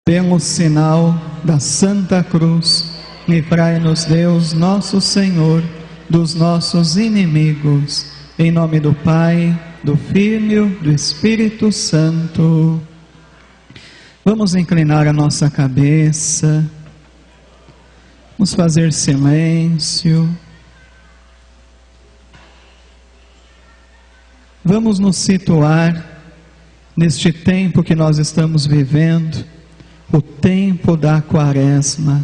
Pelo sinal da Santa Cruz, livrai-nos Deus, nosso Senhor, dos nossos inimigos. Em nome do Pai, do Filho, do Espírito Santo. Vamos inclinar a nossa cabeça. Vamos fazer silêncio. Vamos nos situar neste tempo que nós estamos vivendo, o tempo da Quaresma.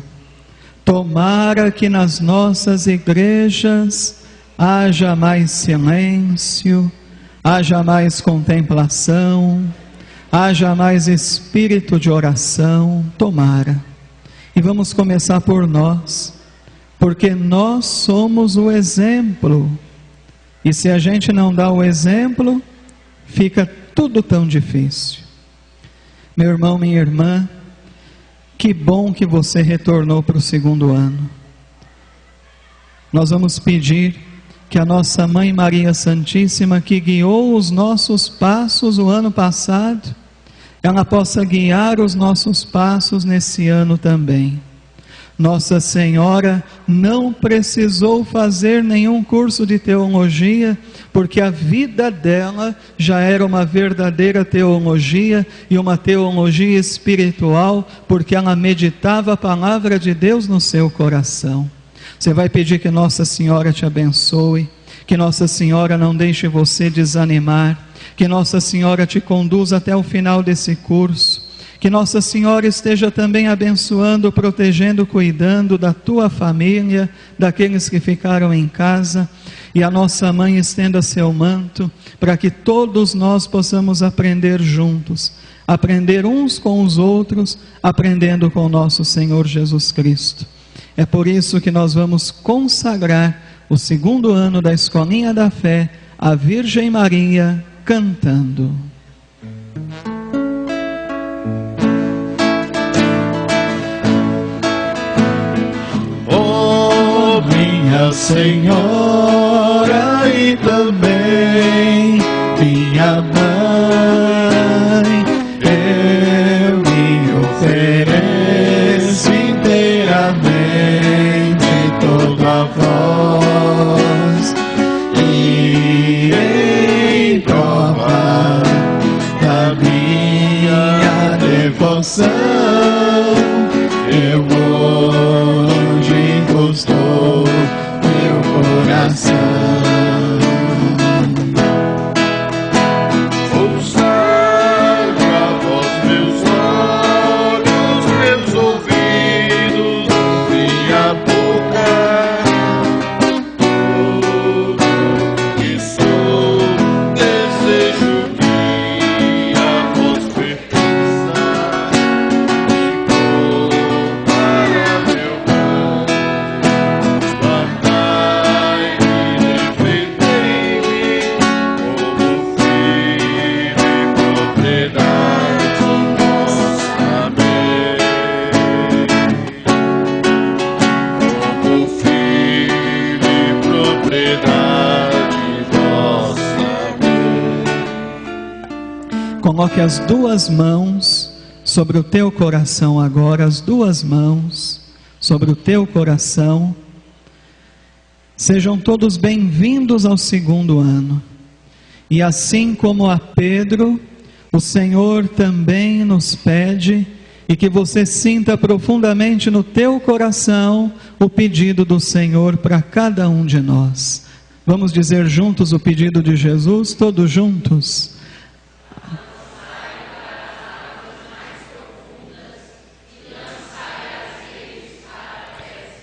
Tomara que nas nossas igrejas haja mais silêncio, haja mais contemplação, haja mais espírito de oração. Tomara. E vamos começar por nós, porque nós somos o exemplo. E se a gente não dá o exemplo, fica tudo tão difícil. Meu irmão, minha irmã, que bom que você retornou para o 2º ano. Nós vamos pedir que a nossa Mãe Maria Santíssima, que guiou os nossos passos o ano passado, ela possa guiar os nossos passos nesse ano também. Nossa Senhora não precisou fazer nenhum curso de teologia, porque a vida dela já era uma verdadeira teologia, e uma teologia espiritual, porque ela meditava a palavra de Deus no seu coração. Você vai pedir que Nossa Senhora te abençoe, que Nossa Senhora não deixe você desanimar, que Nossa Senhora te conduza até o final desse curso, que Nossa Senhora esteja também abençoando, protegendo, cuidando da tua família, daqueles que ficaram em casa, e a nossa Mãe estenda seu manto, para que todos nós possamos aprender juntos, aprender uns com os outros, aprendendo com o nosso Senhor Jesus Cristo. É por isso que nós vamos consagrar o 2º ano da Escolinha da Fé à Virgem Maria, cantando. Minha Senhora e também minha Mãe, eu me ofereço inteiramente todo a vós, e em prova da minha devoção eu hoje gostou meu coração. Consagra a vós meus olhos, meus ouvidos, minha boca, tudo que sou, desejo que a vós pertença, para meu bem. Coloque as duas mãos sobre o teu coração agora, as duas mãos sobre o teu coração. Sejam todos bem-vindos ao 2º ano. E assim como a Pedro, o Senhor também nos pede, e que você sinta profundamente no teu coração o pedido do Senhor para cada um de nós. Vamos dizer juntos o pedido de Jesus, todos juntos?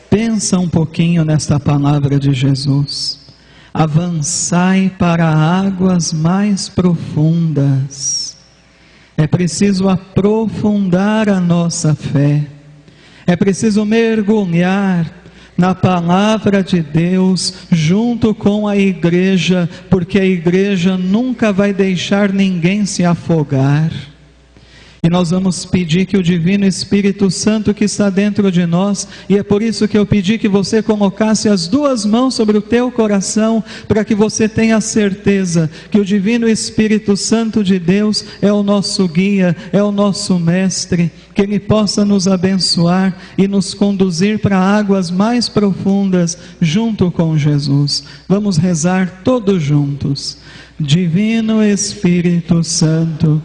Pensa um pouquinho nesta palavra de Jesus. Avançai para águas mais profundas. É preciso aprofundar a nossa fé. É preciso mergulhar na palavra de Deus junto com a igreja, porque a igreja nunca vai deixar ninguém se afogar. E nós vamos pedir que o Divino Espírito Santo que está dentro de nós, e é por isso que eu pedi que você colocasse as duas mãos sobre o teu coração, para que você tenha certeza que o Divino Espírito Santo de Deus é o nosso guia, é o nosso mestre, que Ele possa nos abençoar e nos conduzir para águas mais profundas junto com Jesus. Vamos rezar todos juntos. Divino Espírito Santo,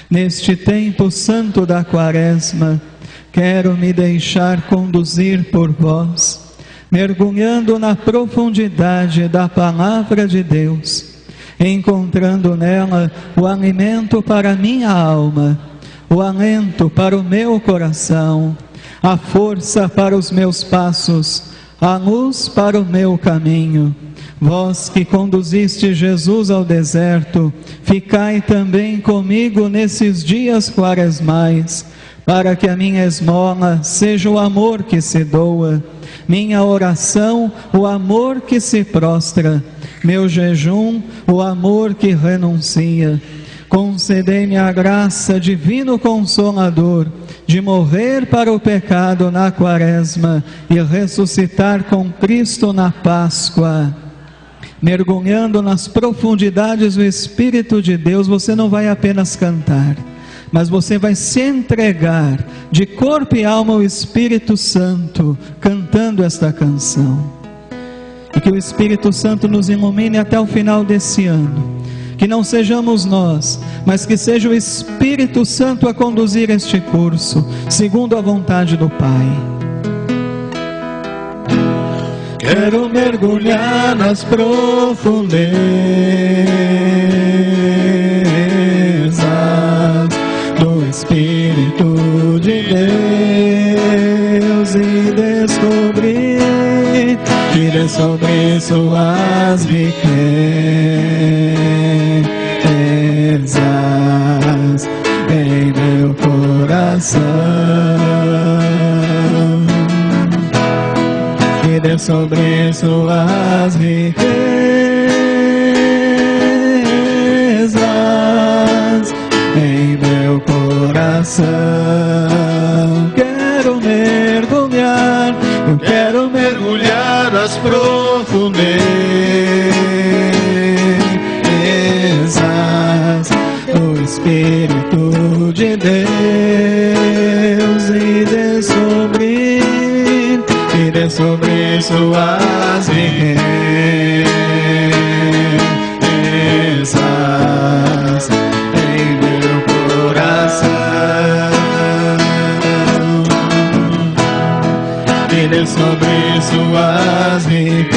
neste tempo santo da Quaresma, quero me deixar conduzir por vós, mergulhando na profundidade da Palavra de Deus, encontrando nela o alimento para a minha alma, o alento para o meu coração, a força para os meus passos, a luz para o meu caminho. Vós que conduziste Jesus ao deserto, ficai também comigo nesses dias quaresmais, para que a minha esmola seja o amor que se doa, minha oração, o amor que se prostra, meu jejum, o amor que renuncia. Concedei-me a graça, Divino Consolador, de morrer para o pecado na Quaresma e ressuscitar com Cristo na Páscoa. Mergulhando nas profundidades do Espírito de Deus, você não vai apenas cantar, mas você vai se entregar de corpo e alma ao Espírito Santo, cantando esta canção. E que o Espírito Santo nos ilumine até o final desse ano. Que não sejamos nós, mas que seja o Espírito Santo a conduzir este curso, segundo a vontade do Pai. Quero mergulhar nas profundezas do Espírito de Deus e descobrir sobre suas riquezas em meu coração. Sobre suas riquezas em meu coração. Quero mergulhar, eu quero mergulhar nas profundezas do Espírito de Deus e descobrir sobre suas riquezas em meu coração, e sobre suas riquezas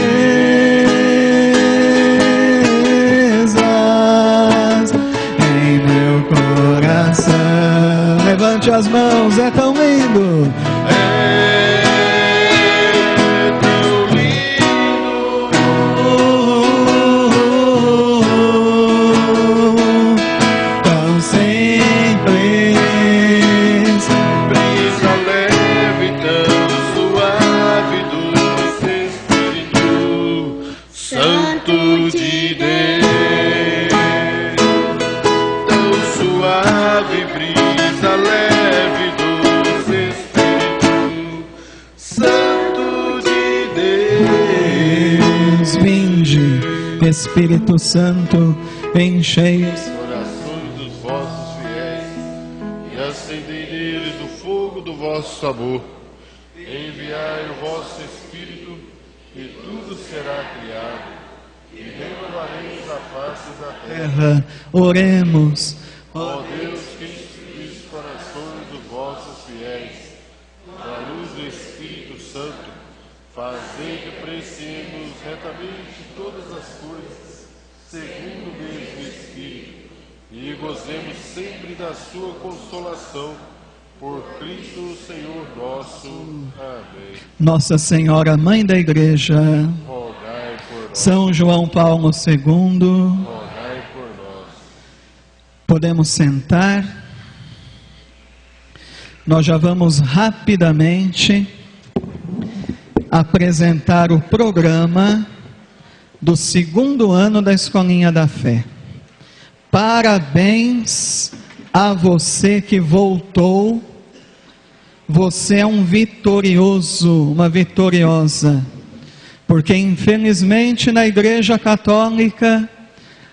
em meu coração. Levante as mãos, é tão lindo. Espírito Santo, enchei os corações dos vossos fiéis e acendei neles o fogo do vosso amor. Enviai o vosso Espírito e tudo será criado e renovareis a face da terra. Oremos. Ó Deus, que instruís os corações dos vossos fiéis, na luz do Espírito Santo, fazei que apreciemos retamente todas as coisas, segundo o mesmo Espírito, e gozemos sempre da sua consolação, por Cristo Senhor nosso. Amém. Nossa Senhora, Mãe da Igreja, rogai por nós. São João Paulo II, rogai por nós. Podemos sentar. Nós já vamos rapidamente apresentar o programa do segundo ano da Escolinha da Fé. Parabéns a você que voltou. Você é um vitorioso, uma vitoriosa, porque infelizmente na Igreja Católica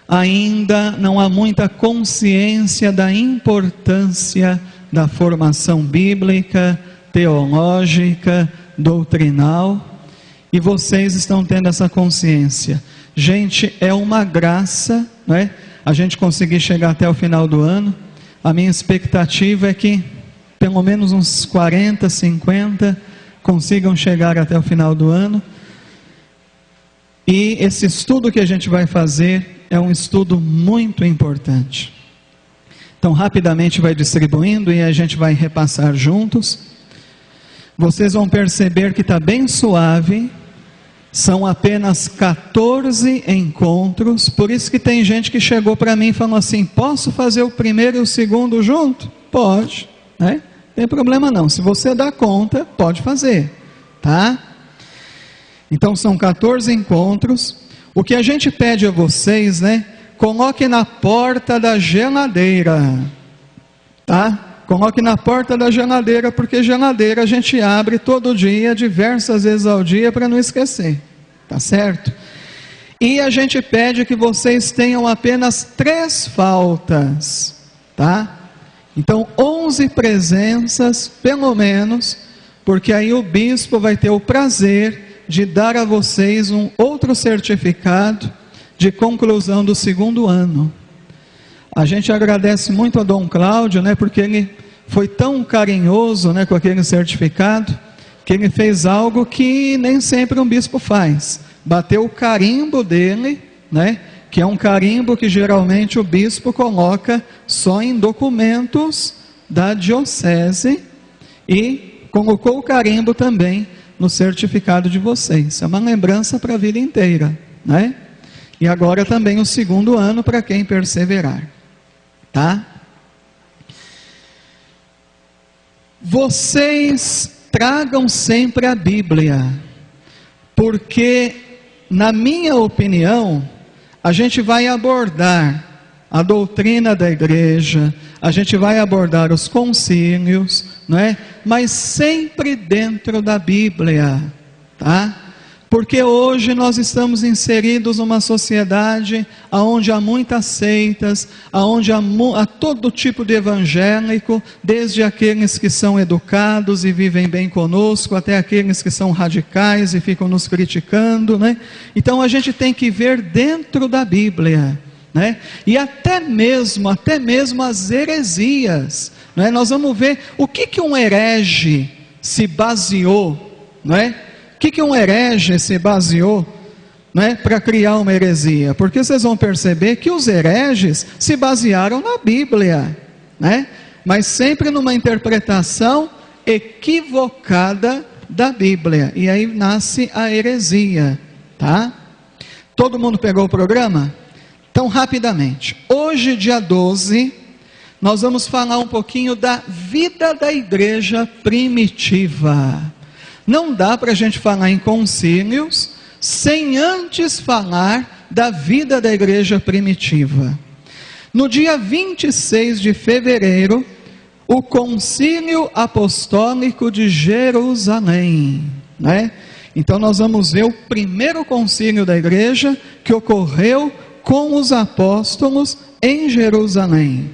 ainda não há muita consciência da importância da formação bíblica, teológica, doutrinal, e vocês estão tendo essa consciência. Gente, é uma graça, não é? A gente conseguir chegar até o final do ano. A minha expectativa é que pelo menos uns 40, 50 consigam chegar até o final do ano. E esse estudo que a gente vai fazer é um estudo muito importante. Então, rapidamente vai distribuindo e a gente vai repassar juntos. Vocês vão perceber que está bem suave. São apenas 14 encontros. Por isso que tem gente que chegou para mim e falou assim: posso fazer o primeiro e o segundo junto? Pode, né? Não tem problema não. Se você dá conta, pode fazer, tá? Então são 14 encontros. O que a gente pede a vocês, né? Coloque na porta da geladeira, tá? Coloque na porta da geladeira, porque geladeira a gente abre todo dia, diversas vezes ao dia, para não esquecer, tá certo? E a gente pede que vocês tenham apenas 3 faltas, tá? Então 11 presenças, pelo menos, porque aí o bispo vai ter o prazer de dar a vocês um outro certificado de conclusão do 2º ano. A gente agradece muito a Dom Cláudio, né, porque ele foi tão carinhoso, né, com aquele certificado, que ele fez algo que nem sempre um bispo faz. Bateu o carimbo dele, né, que é um carimbo que geralmente o bispo coloca só em documentos da diocese, e colocou o carimbo também no certificado de vocês. É uma lembrança para a vida inteira, né? E agora também o 2º ano para quem perseverar, tá? Vocês tragam sempre a Bíblia, porque, na minha opinião, a gente vai abordar a doutrina da igreja, a gente vai abordar os concílios, não é? Mas sempre dentro da Bíblia, tá? Porque hoje nós estamos inseridos numa sociedade onde há muitas seitas, onde há todo tipo de evangélico, desde aqueles que são educados e vivem bem conosco, até aqueles que são radicais e ficam nos criticando, né? Então a gente tem que ver dentro da Bíblia, né? E até mesmo as heresias, né? Nós vamos ver o que um herege se baseou, não é? O que um herege se baseou, né, para criar uma heresia? Porque vocês vão perceber que os hereges se basearam na Bíblia, né? Mas sempre numa interpretação equivocada da Bíblia, e aí nasce a heresia, tá? Todo mundo pegou o programa? Então, rapidamente, hoje, dia 12, nós vamos falar um pouquinho da vida da igreja primitiva. Não dá para a gente falar em concílios sem antes falar da vida da igreja primitiva. No dia 26 de fevereiro, o Concílio Apostólico de Jerusalém, né? Então nós vamos ver o primeiro concílio da igreja que ocorreu com os apóstolos em Jerusalém.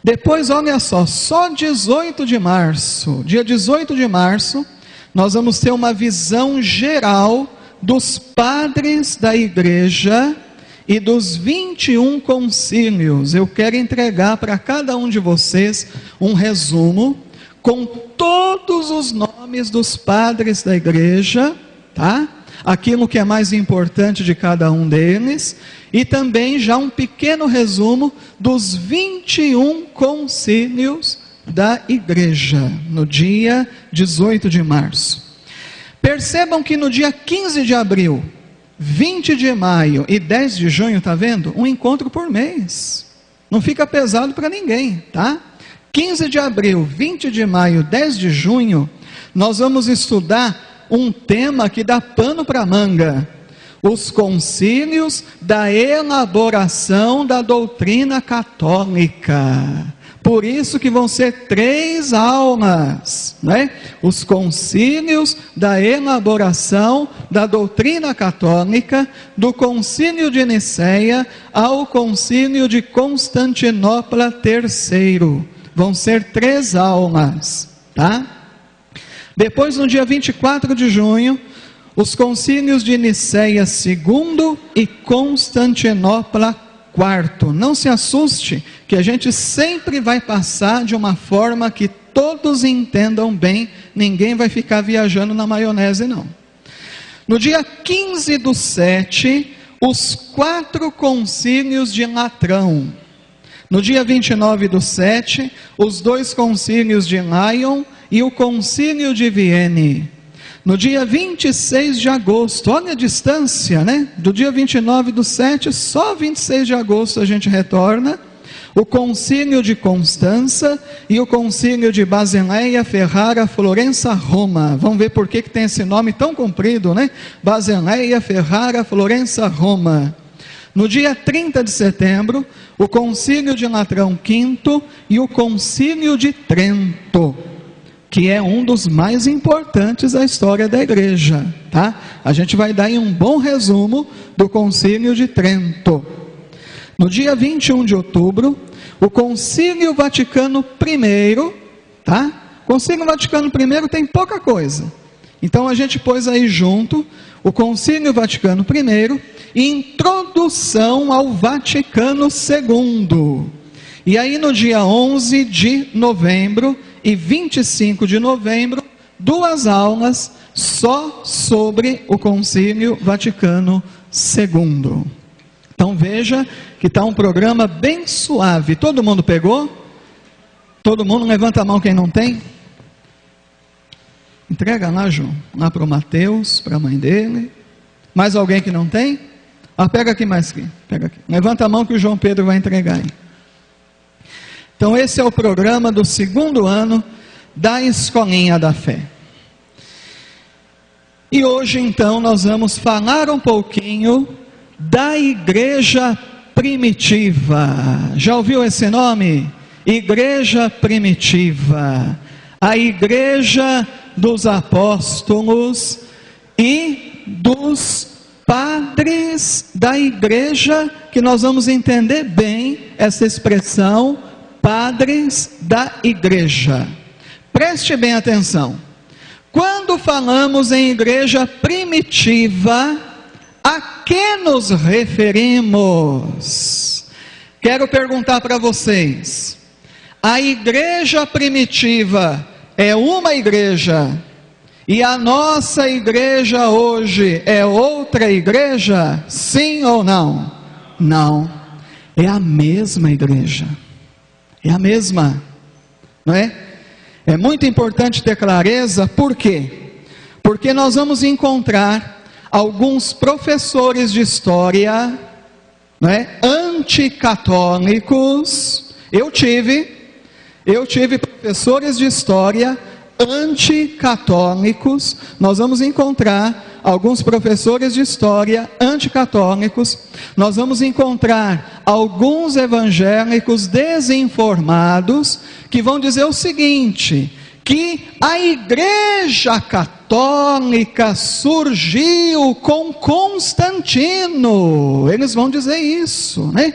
Depois, olha só 18 de março, dia 18 de março, nós vamos ter uma visão geral dos padres da igreja e dos 21 concílios. Eu quero entregar para cada um de vocês um resumo com todos os nomes dos padres da igreja, tá? Aquilo que é mais importante de cada um deles, e também já um pequeno resumo dos 21 concílios da igreja, no dia 18 de março. Percebam que no dia 15 de abril, 20 de maio e 10 de junho, está vendo? Um encontro por mês. Não fica pesado para ninguém, tá? 15 de abril, 20 de maio, 10 de junho, nós vamos estudar um tema que dá pano para manga: os concílios da elaboração da doutrina católica. Por isso que vão ser 3 aulas, né? Os concílios da elaboração da doutrina católica, do concílio de Nicéia ao concílio de Constantinopla III. Vão ser 3 aulas, tá? Depois, no dia 24 de junho, os concílios de Nicéia II e Constantinopla IV. Não se assuste, que a gente sempre vai passar de uma forma que todos entendam bem, ninguém vai ficar viajando na maionese, não. No dia 15/7, os 4 concílios de Latrão. No dia 29/7, os 2 concílios de Lyon e o concílio de Vienne. No dia 26 de agosto, olha a distância, né? Do dia 29/7, só 26 de agosto a gente retorna. O concílio de Constança e o concílio de Basileia, Ferrara, Florença, Roma. Vamos ver por que tem esse nome tão comprido, né? Basileia, Ferrara, Florença, Roma. No dia 30 de setembro, o concílio de Latrão V e o concílio de Trento, que é um dos mais importantes da história da igreja, tá? A gente vai dar aí um bom resumo do concílio de Trento. No dia 21 de outubro, o Concílio Vaticano I, tá? Concílio Vaticano I tem pouca coisa. Então a gente pôs aí junto o Concílio Vaticano I e Introdução ao Vaticano II. E aí no dia 11 de novembro e 25 de novembro, 2 aulas só sobre o Concílio Vaticano II. Então veja que está um programa bem suave. Todo mundo pegou? Todo mundo? Levanta a mão quem não tem. Entrega lá, João, lá para o Mateus, para a mãe dele. Mais alguém que não tem? Pega aqui mais aqui. Pega aqui. Levanta a mão que o João Pedro vai entregar aí. Então esse é o programa do 2º ano da Escolinha da Fé. E hoje então nós vamos falar um pouquinho da igreja primitiva. Já ouviu esse nome? Igreja primitiva. A igreja dos apóstolos e dos padres da igreja, que nós vamos entender bem essa expressão, padres da igreja. Preste bem atenção. Quando falamos em igreja primitiva, a que nos referimos? Quero perguntar para vocês: a igreja primitiva é uma igreja e a nossa igreja hoje é outra igreja? Sim ou não? Não. É a mesma igreja. É a mesma, não é? É muito importante ter clareza. Por quê? Porque nós vamos encontrar alguns professores de história, não é, anticatólicos. Eu tive professores de história anticatólicos. Nós vamos encontrar alguns professores de história anticatólicos. Nós vamos encontrar alguns evangélicos desinformados que vão dizer o seguinte: que a igreja católica surgiu com Constantino. Eles vão dizer isso, né?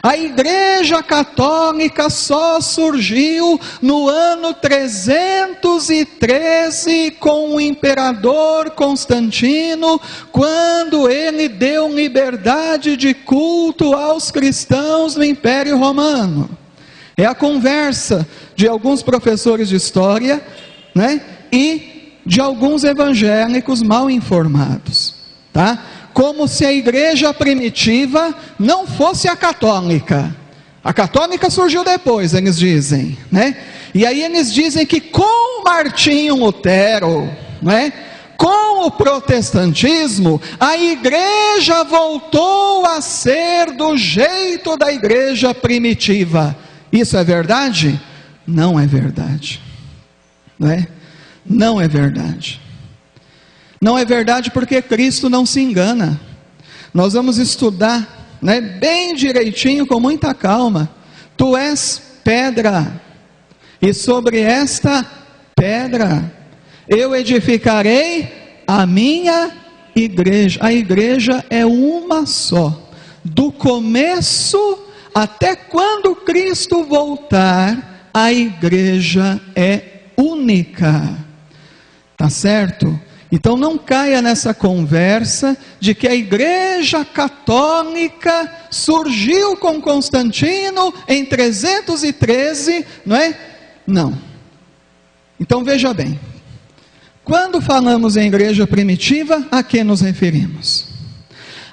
A igreja católica só surgiu no ano 313 com o imperador Constantino, quando ele deu liberdade de culto aos cristãos no Império Romano. É a conversa de alguns professores de história, né, e de alguns evangélicos mal informados, tá? Como se a igreja primitiva não fosse a católica. A católica surgiu depois, eles dizem, né? E aí eles dizem que com Martinho Lutero, né, com o protestantismo, a igreja voltou a ser do jeito da igreja primitiva. Isso é verdade? Não é verdade, não é? Não é verdade. Não é verdade porque Cristo não se engana. Nós vamos estudar, né, bem direitinho, com muita calma. Tu és pedra, e sobre esta pedra eu edificarei a minha igreja. A igreja é uma só, do começo até quando Cristo voltar. a igreja é única. Tá certo? Então não caia nessa conversa de que a igreja católica surgiu com Constantino em 313, não é? Não. Então veja bem, quando falamos em igreja primitiva, a que nos referimos?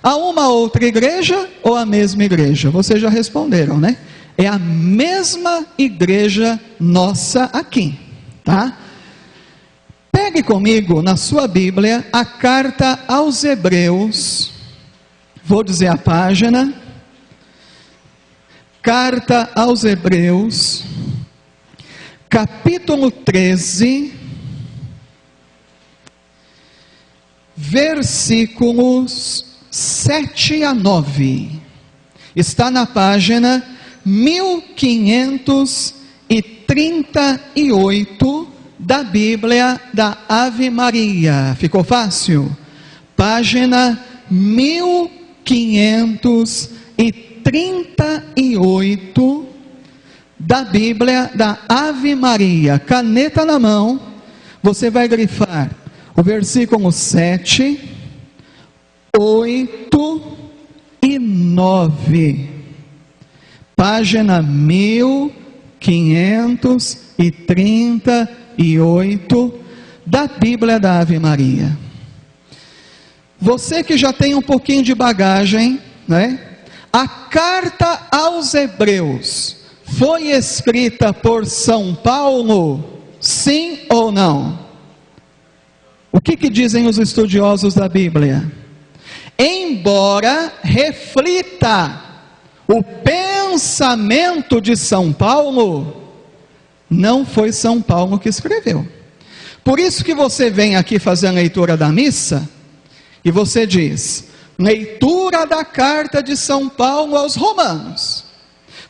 A uma outra igreja ou a mesma igreja? Vocês já responderam, né? É a mesma igreja nossa aqui, tá? Pegue comigo na sua Bíblia a carta aos Hebreus, vou dizer a página, carta aos Hebreus, capítulo 13, versículos 7 a 9, está na página 1538 da Bíblia da Ave Maria. Ficou fácil? Página 1538 da Bíblia da Ave Maria. Caneta na mão, você vai grifar o versículo 7, 8 e 9. Página 1538 da Bíblia da Ave Maria. Você que já tem um pouquinho de bagagem, né? A carta aos Hebreus foi escrita por São Paulo? Sim ou não? O que dizem os estudiosos da Bíblia? Embora reflita o pensamento de São Paulo, não foi São Paulo que escreveu. Por isso que você vem aqui fazer a leitura da missa, e você diz, leitura da carta de São Paulo aos Romanos.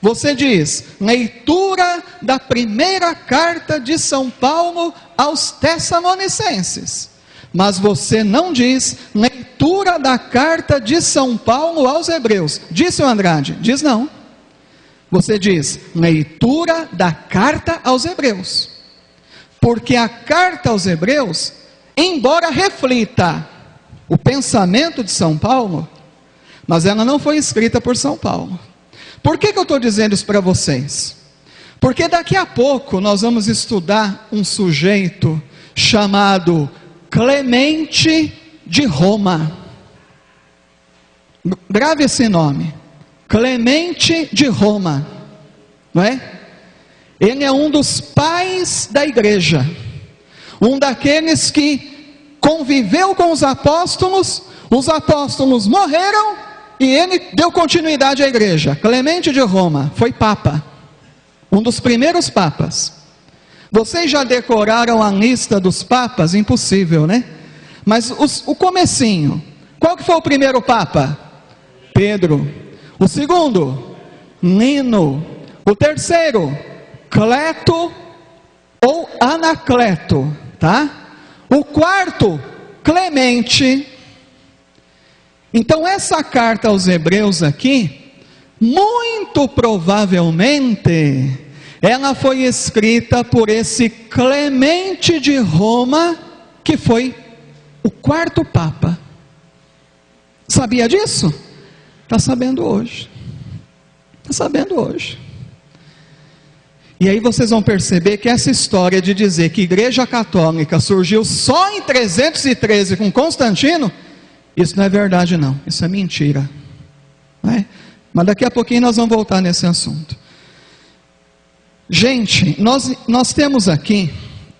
Você diz, leitura da primeira carta de São Paulo aos Tessalonicenses. Mas você não diz, leitura da carta de São Paulo aos Hebreus. Disse o Andrade? Diz não. Você diz, leitura da carta aos Hebreus. Porque a carta aos Hebreus, embora reflita o pensamento de São Paulo, mas ela não foi escrita por São Paulo. Por que eu estou dizendo isso para vocês? Porque daqui a pouco nós vamos estudar um sujeito chamado Clemente de Roma. Grave esse nome. Clemente de Roma, não é? Ele é um dos pais da igreja, um daqueles que conviveu com os apóstolos morreram e ele deu continuidade à igreja. Clemente de Roma foi papa, um dos primeiros papas. Vocês já decoraram a lista dos papas? Impossível, né? Mas o comecinho, qual que foi o primeiro papa? Pedro. O segundo, Nino. O terceiro, Cleto ou Anacleto, tá? O quarto, Clemente. Então essa carta aos Hebreus aqui, muito provavelmente, ela foi escrita por esse Clemente de Roma, que foi o quarto papa. Sabia disso? Está sabendo hoje. Está sabendo hoje. E aí vocês vão perceber que essa história de dizer que a Igreja Católica surgiu só em 313 com Constantino, isso não é verdade não, isso é mentira. Não é? Mas daqui a pouquinho nós vamos voltar nesse assunto. Gente, nós temos aqui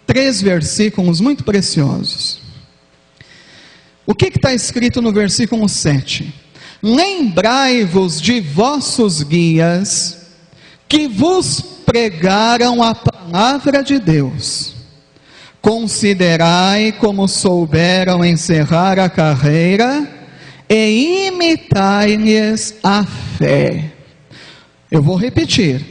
3 versículos muito preciosos. O que está escrito no versículo 7? Lembrai-vos de vossos guias, que vos pregaram a palavra de Deus. Considerai como souberam encerrar a carreira, e imitai-lhes a fé. Eu vou repetir.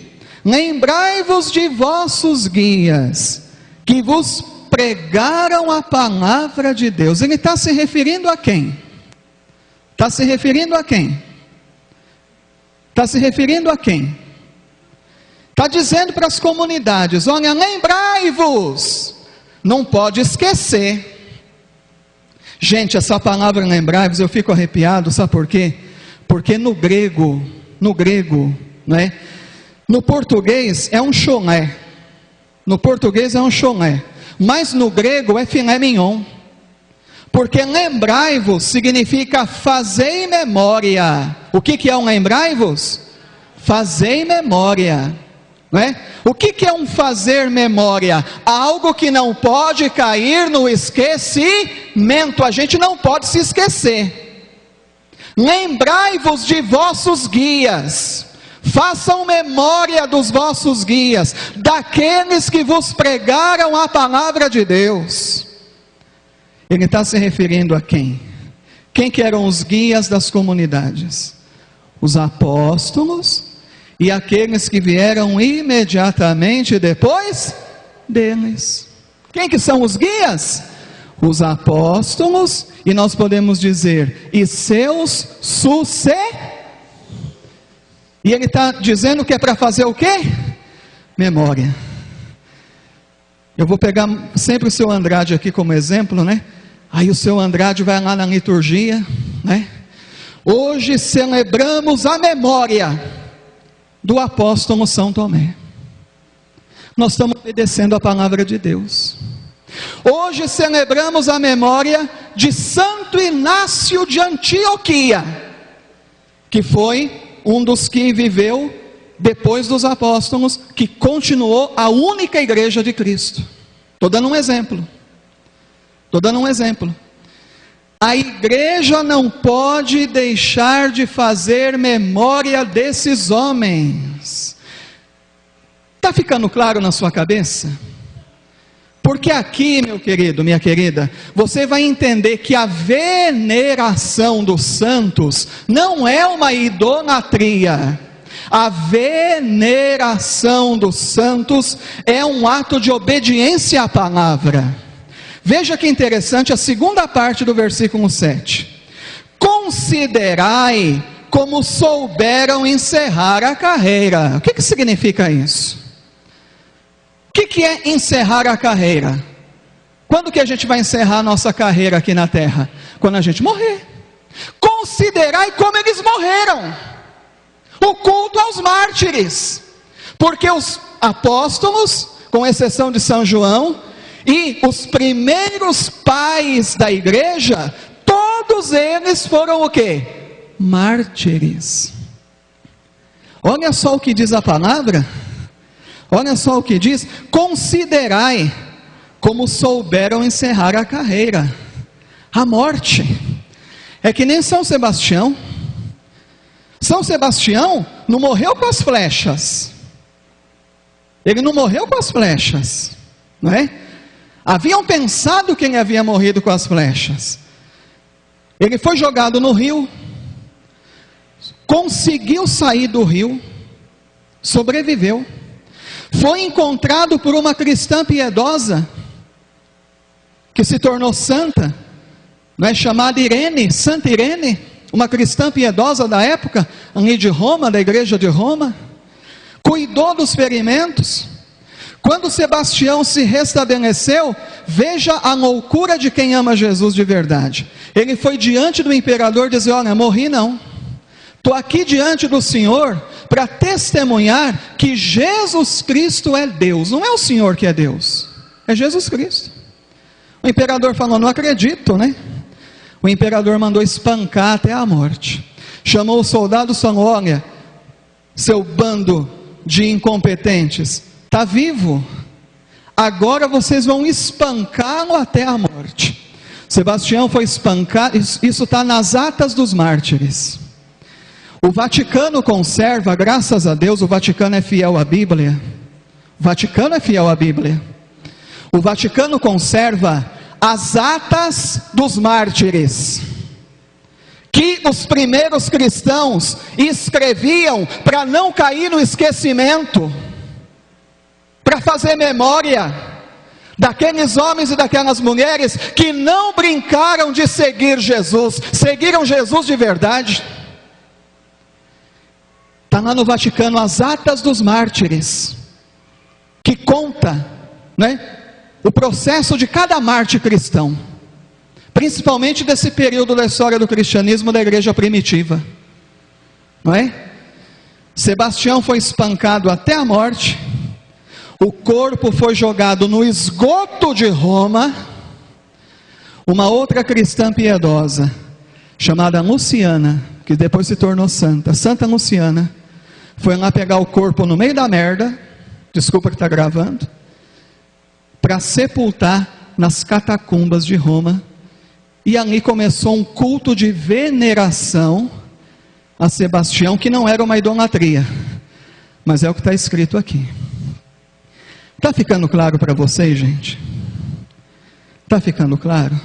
Lembrai-vos de vossos guias, que vos pregaram a palavra de Deus. Ele está se referindo a quem? Está se referindo a quem? Está se referindo a quem? Está dizendo para as comunidades: olha, lembrai-vos, não pode esquecer. Gente, essa palavra lembrai-vos, eu fico arrepiado, sabe por quê? Porque no grego, né? No português é um cholé, mas no grego é filé mignon, porque lembrai-vos significa fazer memória. O que é um lembrai-vos? Fazer memória, não é? O que é um fazer memória? Algo que não pode cair no esquecimento, a gente não pode se esquecer. Lembrai-vos de vossos guias, façam memória dos vossos guias, daqueles que vos pregaram a palavra de Deus. Ele está se referindo a quem? Quem que eram os guias das comunidades? Os apóstolos e aqueles que vieram imediatamente depois deles. Quem que são os guias? Os apóstolos, e nós podemos dizer, e seus sucessores. E ele está dizendo que é para fazer o quê? Memória. Eu vou pegar sempre o seu Andrade aqui como exemplo, né? Aí o seu Andrade vai lá na liturgia, né? Hoje celebramos a memória do apóstolo São Tomé. Nós estamos obedecendo a palavra de Deus. Hoje celebramos a memória de Santo Inácio de Antioquia, que foi um dos que viveu depois dos apóstolos, que continuou a única igreja de Cristo. Estou dando um exemplo. A igreja não pode deixar de fazer memória desses homens. Está ficando claro na sua cabeça? Porque aqui, meu querido, minha querida, você vai entender que a veneração dos santos não é uma idolatria. A veneração dos santos é um ato de obediência à palavra. Veja que interessante a segunda parte do versículo 7. Considerai como souberam encerrar a carreira. O que significa isso? O que é encerrar a carreira? Quando que a gente vai encerrar a nossa carreira aqui na terra? Quando a gente morrer. Considerai como eles morreram. O culto aos mártires. Porque os apóstolos, com exceção de São João, e os primeiros pais da igreja, todos eles foram o quê? Mártires. Olha só o que diz a palavra. Olha só o que diz: considerai como souberam encerrar a carreira. A morte é que nem São Sebastião. São Sebastião não morreu com as flechas. Ele não morreu com as flechas, não é? Haviam pensado que ele havia morrido com as flechas. Ele foi jogado no rio, conseguiu sair do rio, sobreviveu. Foi encontrado por uma cristã piedosa, que se tornou santa, não é, chamada Irene, Santa Irene, uma cristã piedosa da época, ali de Roma, da igreja de Roma, cuidou dos ferimentos. Quando Sebastião se restabeleceu, veja a loucura de quem ama Jesus de verdade. Ele foi diante do imperador dizer: olha, morri não, estou aqui diante do Senhor para testemunhar que Jesus Cristo é Deus. Não é o Senhor que é Deus, é Jesus Cristo. O imperador falou: não acredito, né? O imperador mandou espancar até a morte. Chamou os soldados e falou: olha, seu bando de incompetentes, está vivo, agora vocês vão espancá-lo até a morte. Sebastião foi espancado, isso está nas atas dos mártires. O Vaticano conserva, graças a Deus, o Vaticano é fiel à Bíblia. O Vaticano é fiel à Bíblia. O Vaticano conserva as atas dos mártires, que os primeiros cristãos escreviam para não cair no esquecimento, para fazer memória daqueles homens e daquelas mulheres que não brincaram de seguir Jesus, seguiram Jesus de verdade. Está Está lá no Vaticano as atas dos mártires, que conta, né, o processo de cada mártir cristão, principalmente desse período da história do cristianismo da igreja primitiva, não é? Sebastião foi espancado até a morte, o corpo foi jogado no esgoto de Roma. Uma outra cristã piedosa, chamada Luciana, que depois se tornou santa, Santa Luciana, foi lá pegar o corpo no meio da merda, desculpa que está gravando, para sepultar nas catacumbas de Roma, e ali começou um culto de veneração a Sebastião, que não era uma idolatria, mas é o que está escrito aqui. Está ficando claro para vocês, gente? Está ficando claro?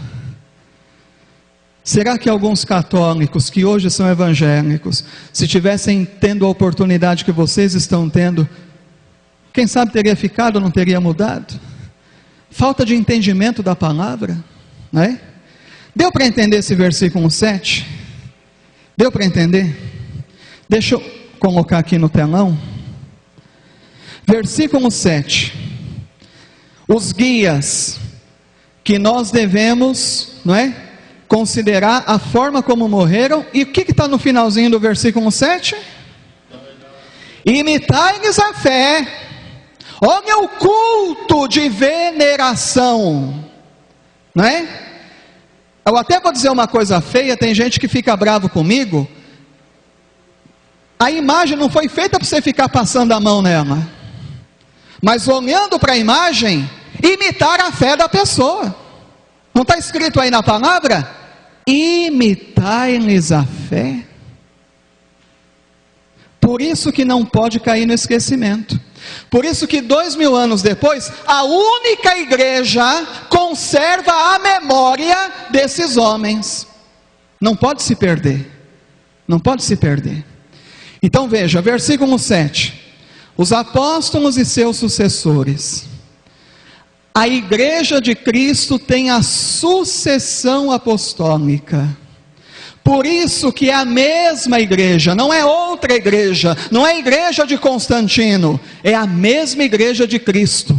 Será que alguns católicos que hoje são evangélicos, se tivessem tendo a oportunidade que vocês estão tendo, quem sabe teria ficado ou não teria mudado? Falta de entendimento da palavra, não é? Deu para entender esse versículo 7? Deu para entender? Deixa eu colocar aqui no telão. Versículo 7. Os guias que nós devemos, não é, considerar a forma como morreram. E o que está no finalzinho do versículo 7? Imitai-lhes a fé. Olha o culto de veneração, não é? Eu até vou dizer uma coisa feia, tem gente que fica bravo comigo. A imagem não foi feita para você ficar passando a mão nela, mas olhando para a imagem, imitar a fé da pessoa. Não está escrito aí na palavra? Imitai-lhes a fé. Por isso que não pode cair no esquecimento. Por isso que 2000 anos depois, a única igreja conserva a memória desses homens. Não pode se perder. Não pode se perder. Então veja, versículo 7. Os apóstolos e seus sucessores. A igreja de Cristo tem a sucessão apostólica. Por isso que é a mesma igreja, não é outra igreja, não é a igreja de Constantino, é a mesma igreja de Cristo.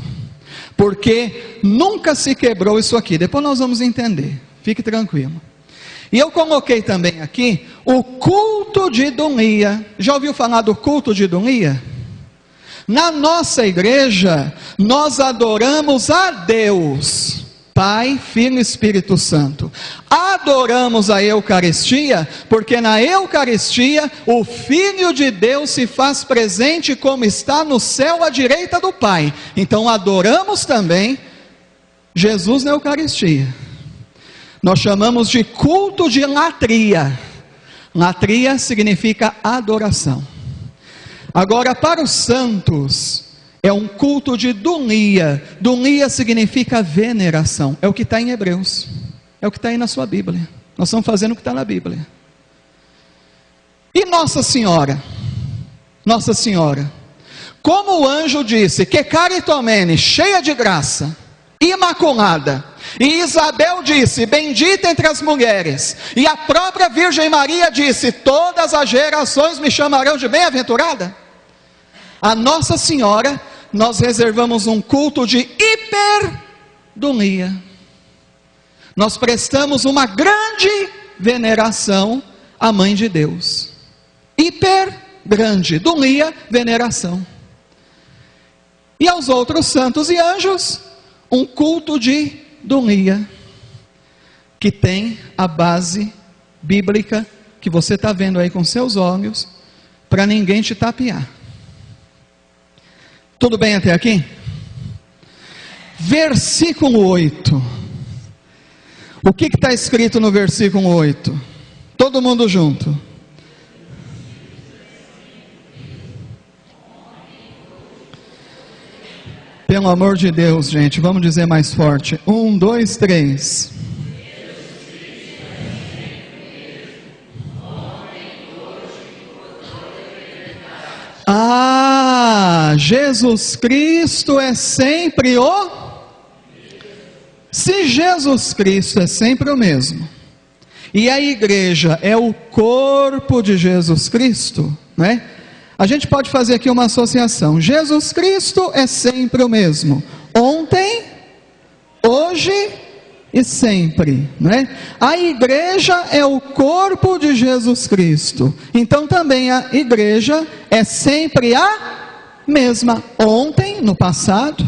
Porque nunca se quebrou isso aqui, depois nós vamos entender, fique tranquilo. E eu coloquei também aqui o culto de Idonia. Já ouviu falar do culto de Idonia? Na nossa igreja, nós adoramos a Deus, Pai, Filho e Espírito Santo. Adoramos a Eucaristia, porque na Eucaristia, o Filho de Deus se faz presente como está no céu à direita do Pai. Então adoramos também Jesus na Eucaristia. Nós chamamos de culto de latria. Latria significa adoração. Agora, para os santos, é um culto de dulia. Dulia significa veneração. É o que está em Hebreus. É o que está aí na sua Bíblia. Nós estamos fazendo o que está na Bíblia. E Nossa Senhora? Nossa Senhora. Como o anjo disse, que caritomene, cheia de graça, imaculada. E Isabel disse, bendita entre as mulheres. E a própria Virgem Maria disse, todas as gerações me chamarão de bem-aventurada. A Nossa Senhora, nós reservamos um culto de hiperdulia. Nós prestamos uma grande veneração à Mãe de Deus. Hiper grande, dulia, veneração. E aos outros santos e anjos, um culto de dulia, que tem a base bíblica, que você está vendo aí com seus olhos, para ninguém te tapear. Tudo bem até aqui? Versículo 8. O que está escrito no versículo 8? Todo mundo junto. Pelo amor de Deus, gente, vamos dizer mais forte. 1, 2, 3. Jesus Cristo é sempre o... Se Jesus Cristo é sempre o mesmo, e a igreja é o corpo de Jesus Cristo, né? A gente pode fazer aqui uma associação. Jesus Cristo é sempre o mesmo. Ontem, hoje e sempre, né? A igreja é o corpo de Jesus Cristo. Então também a igreja é sempre a mesma. Ontem, no passado,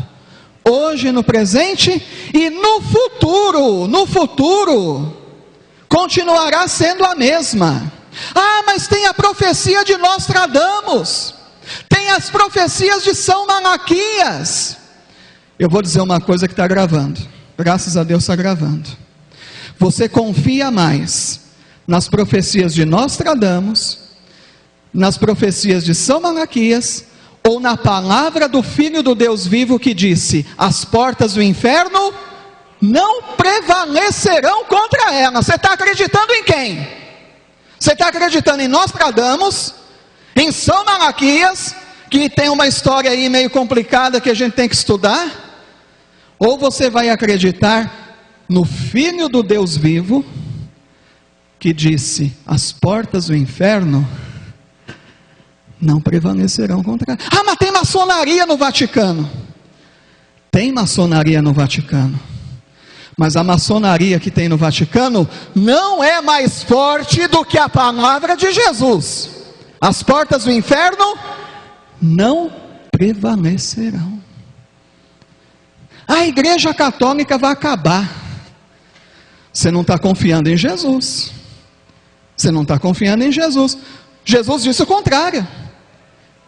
hoje, no presente e no futuro, continuará sendo a mesma. Ah, mas tem a profecia de Nostradamus, tem as profecias de São Malaquias. Eu vou dizer uma coisa que está gravando, graças a Deus está gravando. Você confia mais nas profecias de Nostradamus, nas profecias de São Malaquias, ou na palavra do Filho do Deus vivo que disse: as portas do inferno não prevalecerão contra ela? Você está acreditando em quem? Você está acreditando em Nostradamus, em São Malaquias, que tem uma história aí meio complicada que a gente tem que estudar? Ou você vai acreditar no Filho do Deus vivo, que disse: as portas do inferno não prevalecerão contra ela? Ah, mas tem maçonaria no Vaticano. Tem maçonaria no Vaticano. Mas a maçonaria que tem no Vaticano não é mais forte do que a palavra de Jesus. As portas do inferno não prevalecerão. A igreja católica vai acabar. Você não está confiando em Jesus. Você não está confiando em Jesus. Jesus disse o contrário.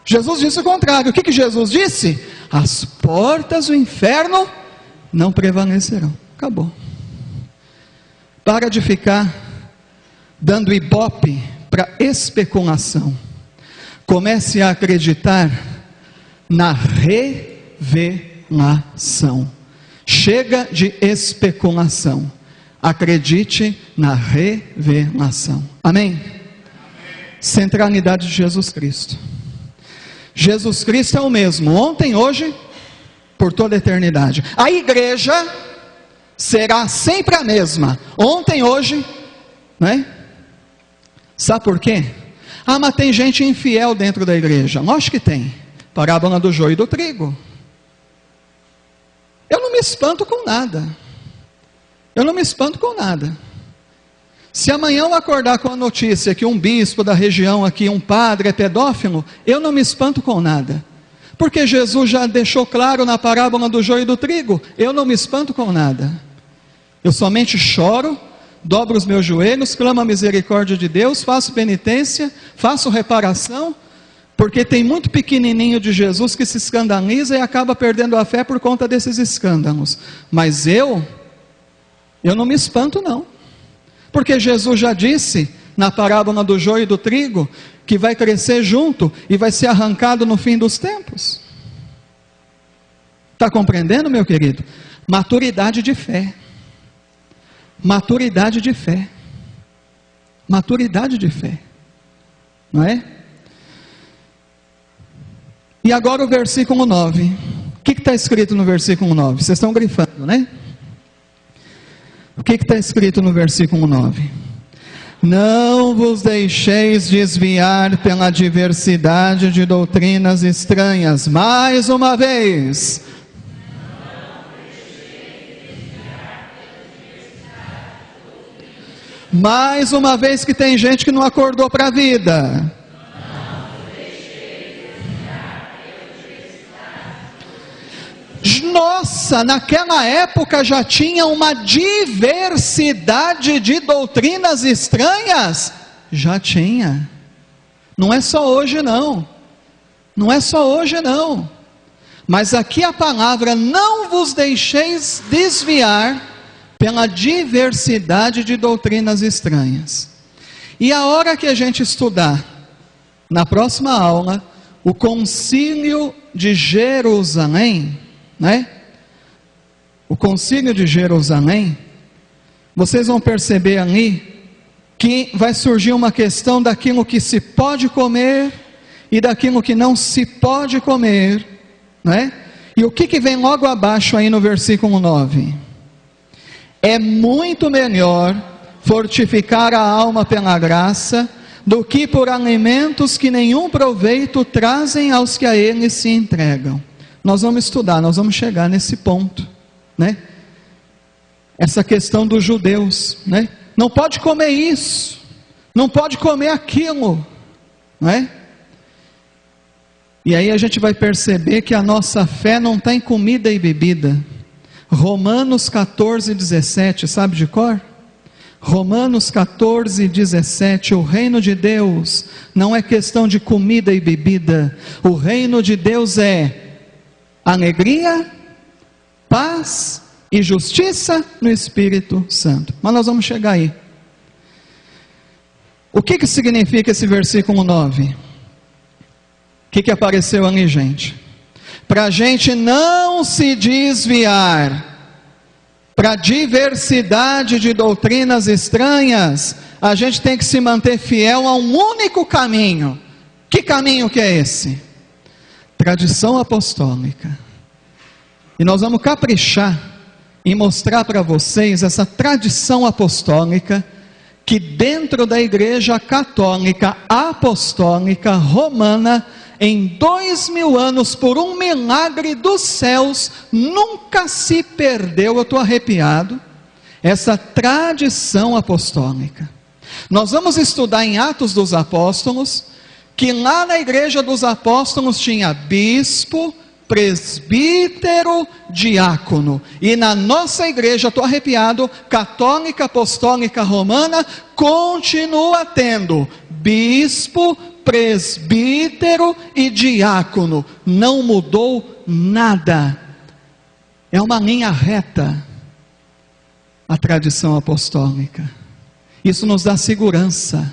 Jesus disse o contrário. O que Jesus disse? As portas do inferno não prevalecerão. Acabou. Para de ficar dando ibope para especulação. Comece a acreditar na revelação. Chega de especulação. Acredite na revelação. Amém? Centralidade de Jesus Cristo. Jesus Cristo é o mesmo, ontem, hoje, por toda a eternidade. A igreja será sempre a mesma, ontem, hoje, né? Sabe por quê? Ah, mas tem gente infiel dentro da igreja. Lógico que tem. Parábola do joio e do trigo. Eu não me espanto com nada. Eu não me espanto com nada. Se amanhã eu acordar com a notícia que um bispo da região aqui, um padre é pedófilo, eu não me espanto com nada. Porque Jesus já deixou claro na parábola do joio e do trigo, eu não me espanto com nada. Eu somente choro, dobro os meus joelhos, clamo a misericórdia de Deus, faço penitência, faço reparação, porque tem muito pequenininho de Jesus que se escandaliza e acaba perdendo a fé por conta desses escândalos. Mas eu não me espanto não. Porque Jesus já disse, na parábola do joio e do trigo, que vai crescer junto e vai ser arrancado no fim dos tempos. Está compreendendo, meu querido? Maturidade de fé. Maturidade de fé. Maturidade de fé. Não é? E agora o versículo 9. O que está escrito no versículo 9? Vocês estão grifando, né? O que está escrito no versículo 9? Não vos deixeis desviar pela diversidade de doutrinas estranhas. Mais uma vez. Mais uma vez que tem gente que não acordou para a vida. Nossa, naquela época já tinha uma diversidade de doutrinas estranhas? Já tinha. Não é só hoje não. Não é só hoje não. Mas aqui a palavra, não vos deixeis desviar pela diversidade de doutrinas estranhas. E a hora que a gente estudar, na próxima aula, o Concílio de Jerusalém, né? O Concílio de Jerusalém, vocês vão perceber ali, que vai surgir uma questão daquilo que se pode comer, e daquilo que não se pode comer, né? E o que vem logo abaixo aí no versículo 9? É muito melhor fortificar a alma pela graça, do que por alimentos que nenhum proveito trazem aos que a eles se entregam. Nós vamos estudar, nós vamos chegar nesse ponto, né? Essa questão dos judeus, né? Não pode comer isso, não pode comer aquilo, não é? E aí a gente vai perceber que a nossa fé não está em comida e bebida. Romanos 14, 17, sabe de cor? Romanos 14, 17, o reino de Deus não é questão de comida e bebida. O reino de Deus é alegria, paz e justiça no Espírito Santo. Mas nós vamos chegar aí. O que significa esse versículo 9? O que apareceu ali, gente? Para a gente não se desviar para a diversidade de doutrinas estranhas, a gente tem que se manter fiel a um único caminho. Que caminho que é esse? Tradição apostólica. E nós vamos caprichar em mostrar para vocês essa tradição apostólica que dentro da Igreja Católica Apostólica Romana, em 2000 anos, por um milagre dos céus, nunca se perdeu. Eu estou arrepiado. Essa tradição apostólica. Nós vamos estudar em Atos dos Apóstolos, que lá na Igreja dos Apóstolos tinha bispo, presbítero, diácono. E na nossa igreja, estou arrepiado, católica apostólica romana, continua tendo bispo, presbítero e diácono. Não mudou nada. É uma linha reta a tradição apostólica. Isso nos dá segurança.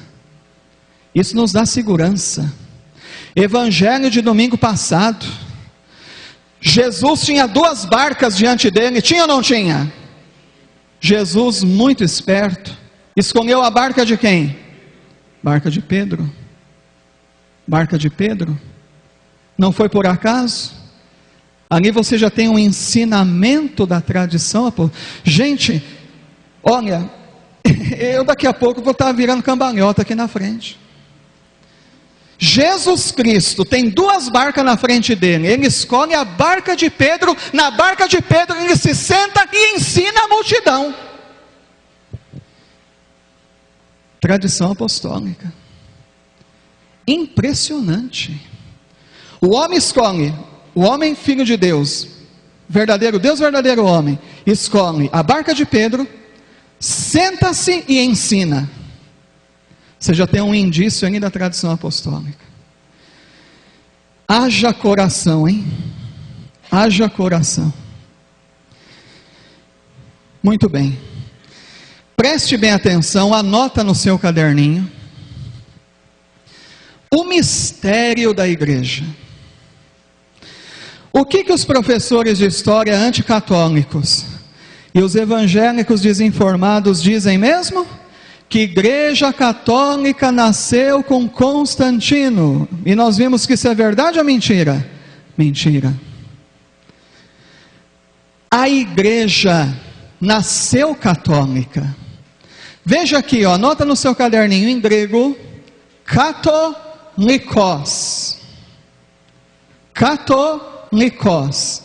Isso nos dá segurança. Evangelho de domingo passado, Jesus tinha 2 barcas diante dele. Tinha ou não tinha? Jesus, muito esperto, escolheu a barca de quem? Barca de Pedro. Barca de Pedro. Não foi por acaso? Ali você já tem um ensinamento da tradição. Gente, olha, eu daqui a pouco vou estar virando cambalhota aqui na frente. Jesus Cristo tem 2 barcas na frente dele. Ele escolhe a barca de Pedro. Na barca de Pedro ele se senta e ensina a multidão. Tradição apostólica. Impressionante. O homem escolhe, o homem filho de Deus, verdadeiro Deus, verdadeiro homem, escolhe a barca de Pedro, senta-se e ensina. Você já tem um indício aí da tradição apostólica. Haja coração, hein? Haja coração. Muito bem. Preste bem atenção, anota no seu caderninho. O mistério da igreja. O que os professores de história anticatólicos e os evangélicos desinformados dizem mesmo? Que igreja católica nasceu com Constantino. E nós vimos que isso é verdade ou mentira? Mentira. A igreja nasceu católica. Veja aqui, ó, anota no seu caderninho em grego, katolikos. Katolikos.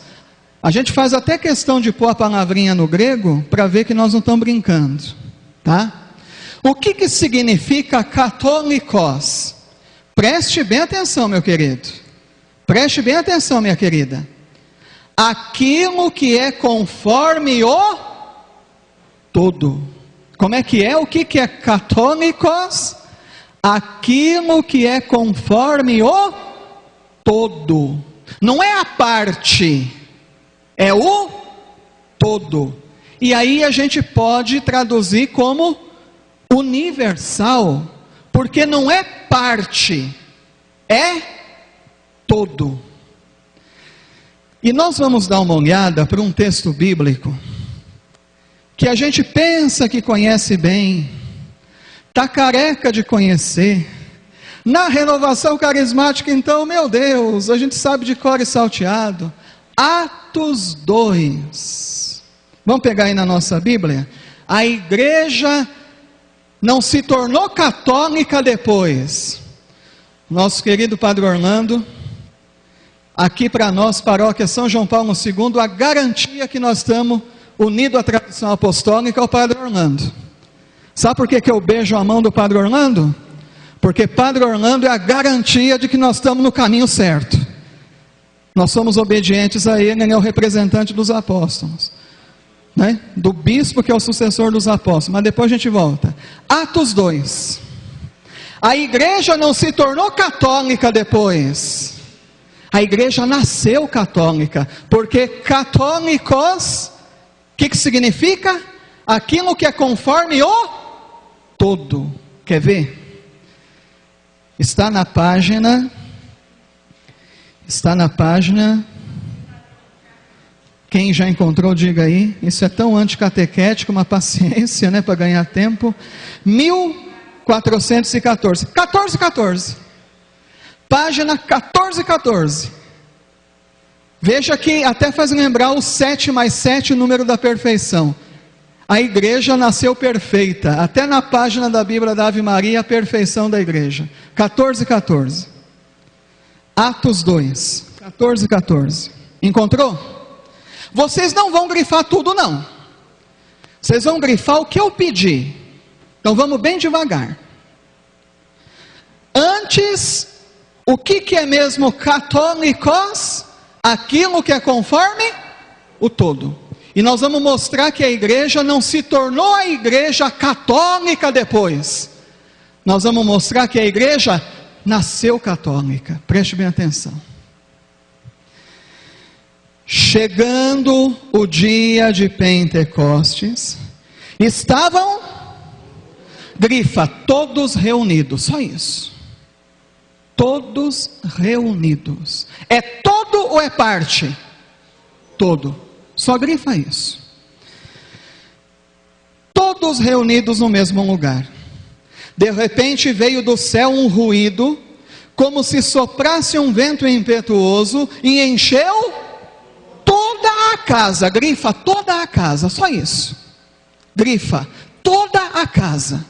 A gente faz até questão de pôr a palavrinha no grego, para ver que nós não estamos brincando, tá? O que significa katolikos? Preste bem atenção, meu querido. Preste bem atenção, minha querida. Aquilo que é conforme o todo. Como é que é? O que é católicos? Aquilo que é conforme o todo. Não é a parte, é o todo. E aí a gente pode traduzir como universal, porque não é parte, é todo. E nós vamos dar uma olhada para um texto bíblico que a gente pensa que conhece bem, está careca de conhecer. Na renovação carismática, então, meu Deus, a gente sabe de cor e salteado. Atos 2. Vamos pegar aí na nossa Bíblia? A igreja não se tornou católica depois. Nosso querido Padre Orlando, aqui para nós, paróquia São João Paulo II, a garantia que nós estamos unidos à tradição apostólica é o Padre Orlando. Sabe por que eu beijo a mão do Padre Orlando? Porque Padre Orlando é a garantia de que nós estamos no caminho certo. Nós somos obedientes a ele, ele é o representante dos apóstolos, né? Do bispo que é o sucessor dos apóstolos, mas depois a gente volta. Atos 2, a igreja não se tornou católica depois, a igreja nasceu católica, porque católicos, o que significa? Aquilo que é conforme o todo. Quer ver? Está na página, quem já encontrou, diga aí. Isso é tão anticatequético, uma paciência, né, para ganhar tempo. 1414, 1414, página 1414. Veja que até faz lembrar o 7 mais 7, o número da perfeição. A igreja nasceu perfeita, até na página da Bíblia da Ave Maria, a perfeição da igreja. 1414, Atos 2, 1414, encontrou? Vocês não vão grifar tudo não, vocês vão grifar o que eu pedi, então vamos bem devagar. Antes, o que é mesmo católicos? Aquilo que é conforme o todo. E nós vamos mostrar que a igreja não se tornou a igreja católica depois. Nós vamos mostrar que a igreja nasceu católica. Preste bem atenção. Chegando o dia de Pentecostes, estavam, grifa, todos reunidos, só isso. Todos reunidos. É todo ou é parte? Todo. Só grifa isso. Todos reunidos no mesmo lugar. De repente veio do céu um ruído, como se soprasse um vento impetuoso, e encheu toda a casa. Grifa, toda a casa, só isso. Grifa, toda a casa.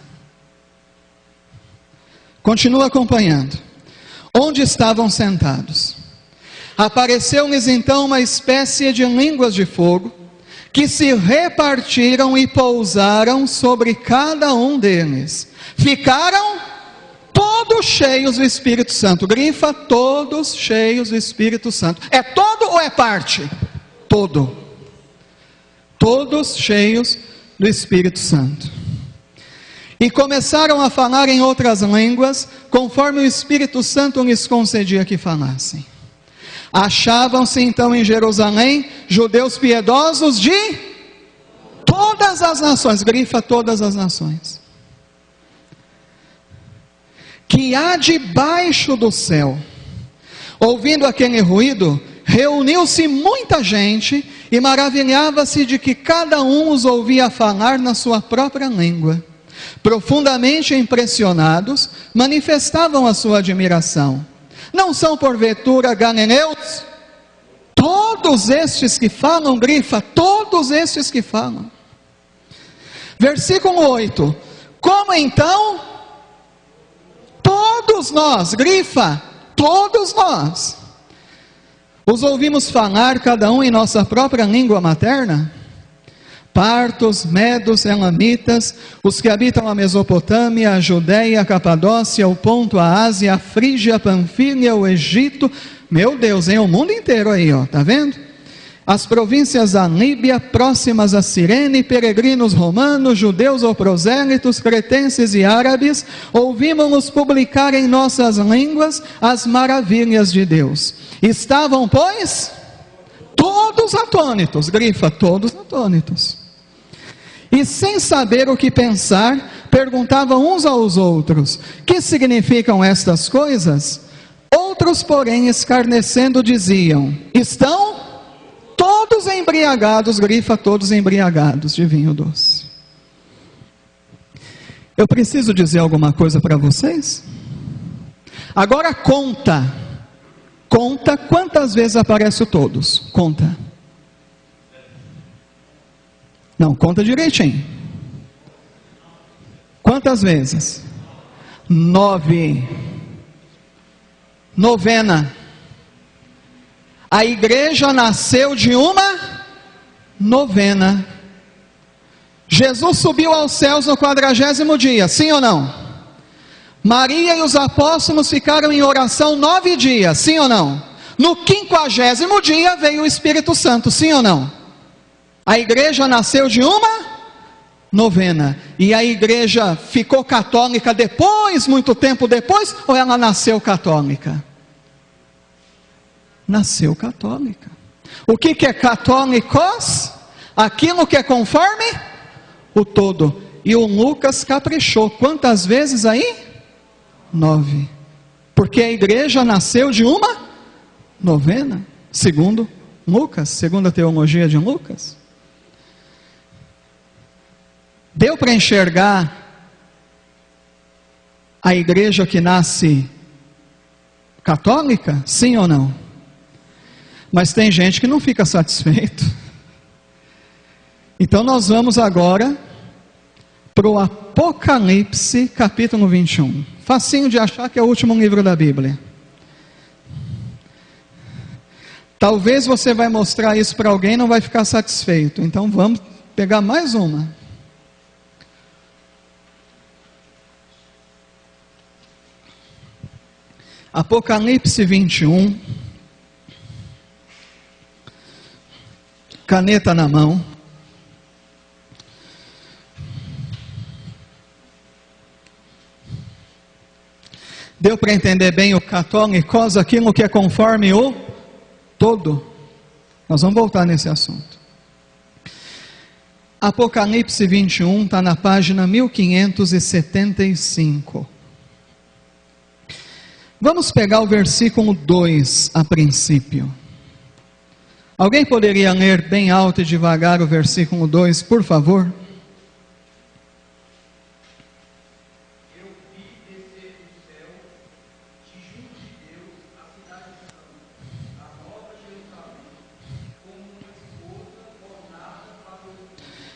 Continua acompanhando. Onde estavam sentados. Apareceu-lhes então uma espécie de línguas de fogo, que se repartiram e pousaram sobre cada um deles. Ficaram todos cheios do Espírito Santo. Grifa, todos cheios do Espírito Santo. É todo ou é parte? Todo. Todos cheios do Espírito Santo. E começaram a falar em outras línguas, conforme o Espírito Santo lhes concedia que falassem. Achavam-se então em Jerusalém judeus piedosos de todas as nações. Grifa, todas as nações. Que há debaixo do céu. Ouvindo aquele ruído, reuniu-se muita gente e maravilhava-se de que cada um os ouvia falar na sua própria língua. Profundamente impressionados, manifestavam a sua admiração. Não são porventura galileus? Todos estes que falam, grifa, todos estes que falam. Versículo 8. Como então? Todos nós, grifa, todos nós, os ouvimos falar, cada um em nossa própria língua materna? Partos, medos, elamitas, os que habitam a Mesopotâmia, a Judéia, a Capadócia, o Ponto, a Ásia, a Frígia, a Panfília, o Egito, meu Deus, o mundo inteiro aí, ó, tá vendo? As províncias da Líbia, próximas a Cirene, peregrinos romanos, judeus ou prosélitos, cretenses e árabes, ouvimos-nos publicar em nossas línguas as maravilhas de Deus. Estavam, pois, todos atônitos, grifa, todos atônitos. E sem saber o que pensar, perguntavam uns aos outros: que significam estas coisas? Outros, porém, escarnecendo, diziam: estão todos embriagados, grifa, todos embriagados de vinho doce. Eu preciso dizer alguma coisa para vocês? Agora conta quantas vezes aparece o todos, conta. Não, conta direitinho. Quantas vezes? 9. Novena. A igreja nasceu de uma novena. Jesus subiu aos céus no 40º dia, sim ou não? Maria e os apóstolos ficaram em oração 9 dias, sim ou não? No 50º dia veio o Espírito Santo, sim ou não? A igreja nasceu de uma novena. E a igreja ficou católica depois, muito tempo depois, ou ela nasceu católica? Nasceu católica. O que é católicos? Aquilo que é conforme o todo. E o Lucas caprichou. Quantas vezes aí? 9. Porque a igreja nasceu de uma novena, segundo Lucas, segundo a teologia de Lucas. Deu para enxergar a igreja que nasce católica? Sim ou não? Mas tem gente que não fica satisfeito. Então nós vamos agora para o Apocalipse, capítulo 21. Facinho de achar, que é o último livro da Bíblia. Talvez você vai mostrar isso para alguém e não vai ficar satisfeito. Então vamos pegar mais uma. Apocalipse 21. Caneta na mão. Deu para entender bem o católicos, aquilo que é conforme o todo? Nós vamos voltar nesse assunto. Apocalipse 21 está na página 1575. Vamos pegar o versículo 2 a princípio. Alguém poderia ler bem alto e devagar o versículo 2, por favor?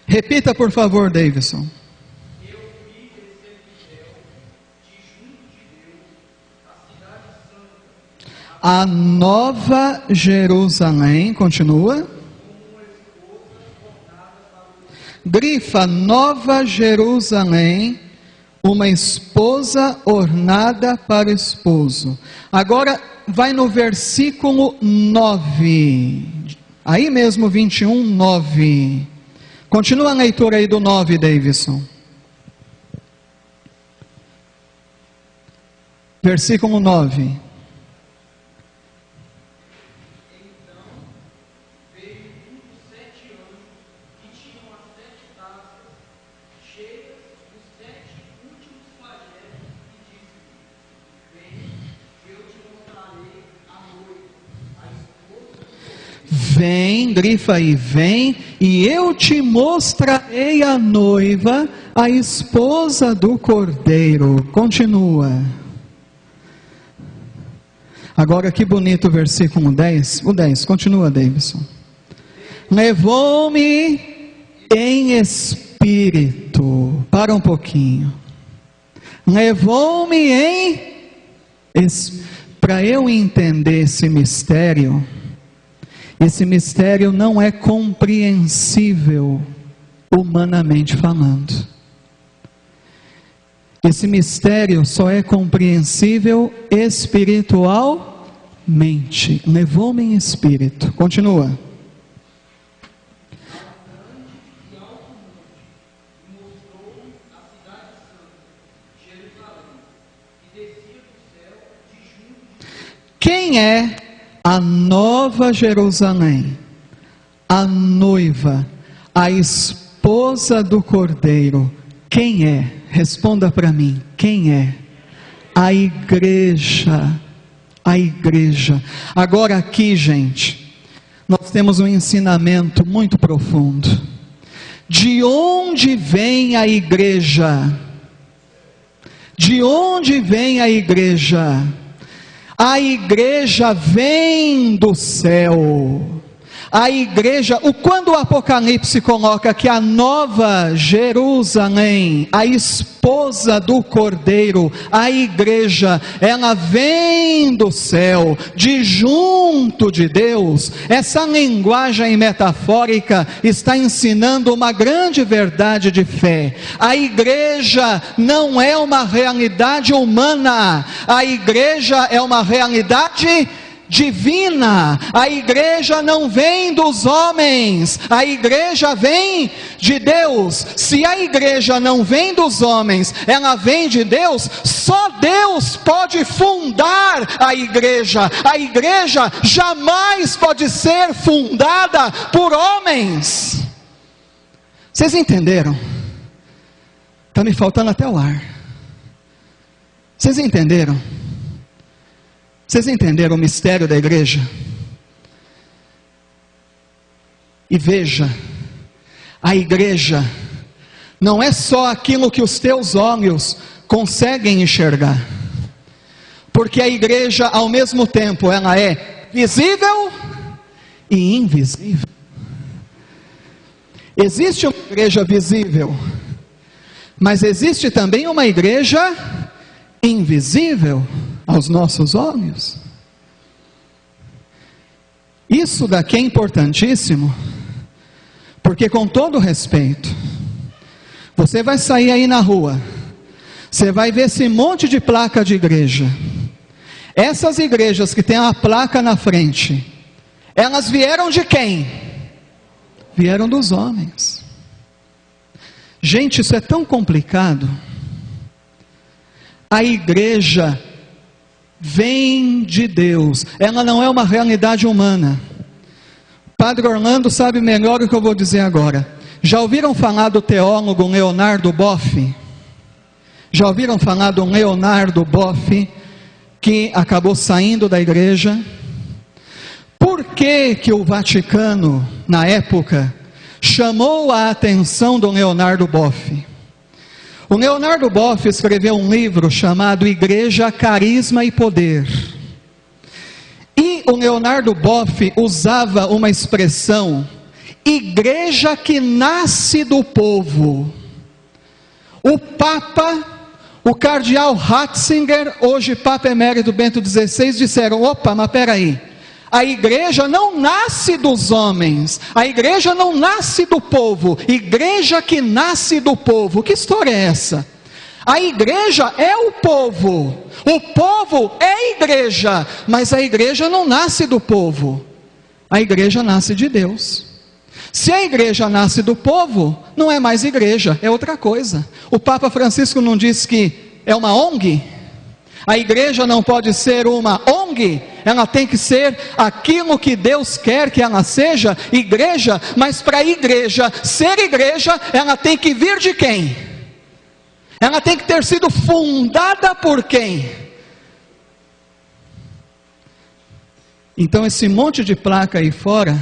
Repita, por favor, Davidson. Eu vi descer do céu, de junto de Deus, a cidade santa, A Nova Jerusalém, continua. Grifa, Nova Jerusalém, uma esposa ornada para o esposo. Agora vai no versículo 9. Aí mesmo, 21, 9. Continua a leitura aí do 9, Davidson. Versículo 9. então veio dos 7 anjos que tinham as 7 taças cheias dos 7 últimos flagelos e disse-me: vem, eu te mostrarei a noiva, a esposa do Cordeiro. Vem, grifa aí, vem, e eu te mostrarei a noiva, a esposa do Cordeiro. Continua. Agora que bonito o versículo 10. O 10, continua, Davidson. Levou-me em espírito. Para um pouquinho. Levou-me em para eu entender esse mistério não é compreensível humanamente falando. Esse mistério só é compreensível espiritualmente. Levou-me em espírito. Continua. Quem é a Nova Jerusalém? A noiva, a esposa do Cordeiro. Quem é? Responda para mim. Quem é? A igreja. A igreja. Agora aqui, gente, nós temos um ensinamento muito profundo. De onde vem a igreja? De onde vem a igreja? A igreja vem do céu. A igreja, quando o Apocalipse coloca que a nova Jerusalém, a esposa do Cordeiro, a igreja, ela vem do céu, de junto de Deus, essa linguagem metafórica está ensinando uma grande verdade de fé. A igreja não é uma realidade humana, a igreja é uma realidade divina. A igreja não vem dos homens, a igreja vem de Deus. Se a igreja não vem dos homens, ela vem de Deus. Só Deus pode fundar a igreja. A igreja jamais pode ser fundada por homens. Vocês entenderam? Está me faltando até o ar. Vocês entenderam? Vocês entenderam o mistério da igreja? E veja, a igreja não é só aquilo que os teus olhos conseguem enxergar, porque a igreja ao mesmo tempo ela é visível e invisível. Existe uma igreja visível, mas existe também uma igreja invisível aos nossos olhos. Isso daqui é importantíssimo, porque com todo respeito, você vai sair aí na rua, você vai ver esse monte de placa de igreja. Essas igrejas que tem a placa na frente, elas vieram de quem? Vieram dos homens. Gente, isso é tão complicado. A igreja vem de Deus, ela não é uma realidade humana. Padre Orlando sabe melhor o que eu vou dizer agora. Já ouviram falar do teólogo Leonardo Boff? Já ouviram falar do Leonardo Boff, que acabou saindo da igreja? Por que o Vaticano, na época, chamou a atenção do Leonardo Boff? O Leonardo Boff escreveu um livro chamado Igreja, Carisma e Poder. E o Leonardo Boff usava uma expressão, igreja que nasce do povo. O Papa, o cardeal Ratzinger, hoje Papa Emérito Bento XVI, disseram, opa, mas peraí, a igreja não nasce dos homens, a igreja não nasce do povo, igreja que nasce do povo. Que história é essa? A igreja é o povo é a igreja, mas a igreja não nasce do povo, a igreja nasce de Deus. Se a igreja nasce do povo, não é mais igreja, é outra coisa. O Papa Francisco não disse que é uma ONG? A igreja não pode ser uma ONG, ela tem que ser aquilo que Deus quer que ela seja, igreja. Mas para a igreja ser igreja, ela tem que vir de quem? Ela tem que ter sido fundada por quem? Então esse monte de placa aí fora,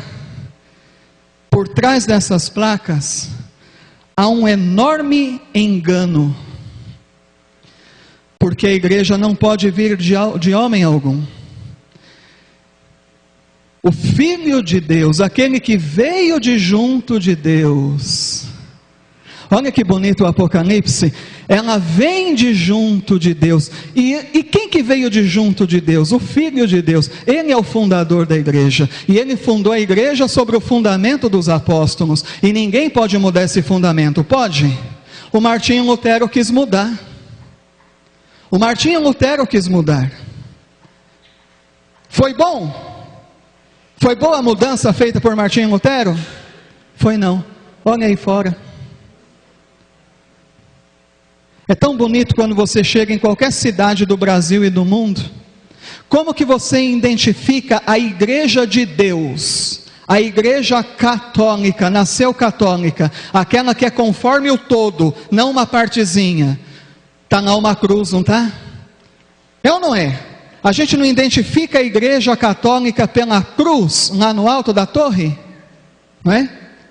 por trás dessas placas, há um enorme engano. Porque a igreja não pode vir de homem algum. O Filho de Deus, aquele que veio de junto de Deus. Olha que bonito o Apocalipse. Ela vem de junto de Deus. E quem que veio de junto de Deus? O Filho de Deus. Ele é o fundador da igreja. E ele fundou a igreja sobre o fundamento dos apóstolos. E ninguém pode mudar esse fundamento. Pode? O Martinho Lutero quis mudar. O Martinho Lutero quis mudar. Foi bom? Foi boa a mudança feita por Martinho Lutero? Foi não. Olha aí fora. É tão bonito quando você chega em qualquer cidade do Brasil e do mundo. Como que você identifica a igreja de Deus? A igreja católica, nasceu católica, aquela que é conforme o todo, não uma partezinha. Está lá uma cruz, não está? É ou não é? A gente não identifica a igreja católica pela cruz lá no alto da torre? Não é?